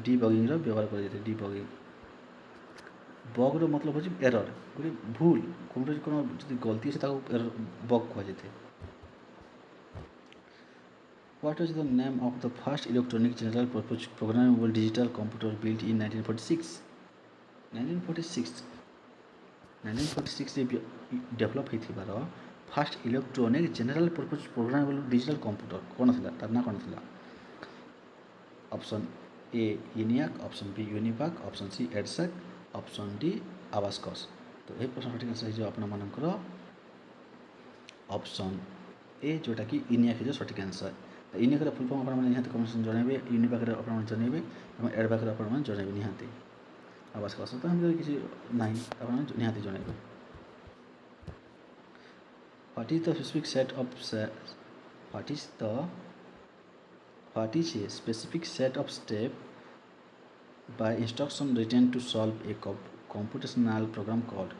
Speaker 1: डीबगिंग व्यवहार कर डीबगिंग बग्र मतलब हूँ एरर गोटे भूल कंप्यूटर कौन जो गलती अच्छे एरर बग कहुए What is the name of the first electronic general purpose programmable digital computer built in 1946? 1946 develop होइथिबार first electronic general purpose programmable digital computer कौन था तार ना कौन था option A ENIAC option B UNIVAC option C EDSAC option D abacus तो ये प्रश्न सठिक आंसर हो आपनकर ऑप्शन ए जोटा कि ENIAC हो सठिक आंसर ENIAC फुल फॉर्म आप निहाती कमेंट जनइबे यूनिवाक आप जनइबे और एडवाक आप जनइबे निहाती आबास्कस तो हम किसी ना आप निहाती जनइबे What is a specific set of steps by instruction written to solve a computational program called?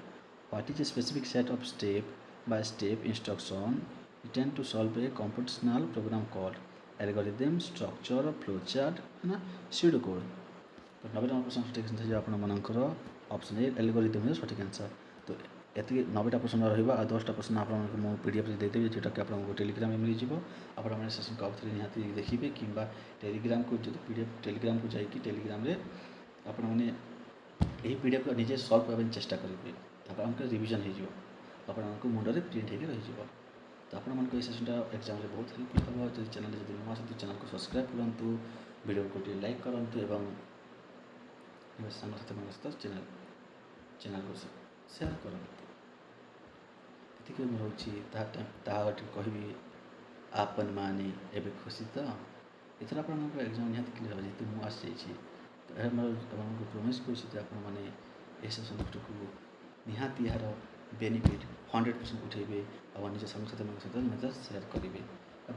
Speaker 1: What is a specific set of step-by-step instruction written to solve a computational program called? Algorithm, structure, flowchart, ना pseudocode. तो 90 प्रश्न सठिक आंसर जो आपनकर ऑप्शन ए एल्गोरिथम सठिक आंसर तो ये 90टा प्रश्न रहा 10टा प्रश्न आप PDF देदेवी जोटा कि आपको टेलीग्राम में मिल जाव आप सेसन को आउे निहाती देखिए कि टेलीग्राम को जो PDF टेलीग्राम को जाकि टेलीग्राम आप PDF को निजे सल्व करने चेष्टा करेंगे आप रिविजन हो मुंडे प्रिंट हो रही तो आप सेसनटा एग्जाम बहुत हेल्पफुल हम जो चैनल जो नुआ चैनल को सब्सक्राइब करूँ वीडियो को लाइक करूँ सांगसाथी सहित चैनल को सेयार करूँ ये रोचे कहि आपन माने एवं खुशी तो इथर आप एग्जाम निहाती क्लीयर हो जेहतु मुझे आसी तो यह आपको प्रमिश कर सब्जेक्ट को निहाती यार बेनिफिट 100% उठेबे और निज सांगसाथी सहित सेयार करेंगे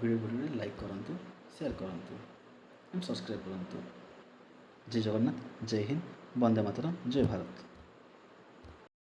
Speaker 1: वीडियो लाइक करूँ सेयार करूँ एंड सब्सक्राइब करूँ जय जगन्नाथ जय हिंद वंदे मातरम जय भारत।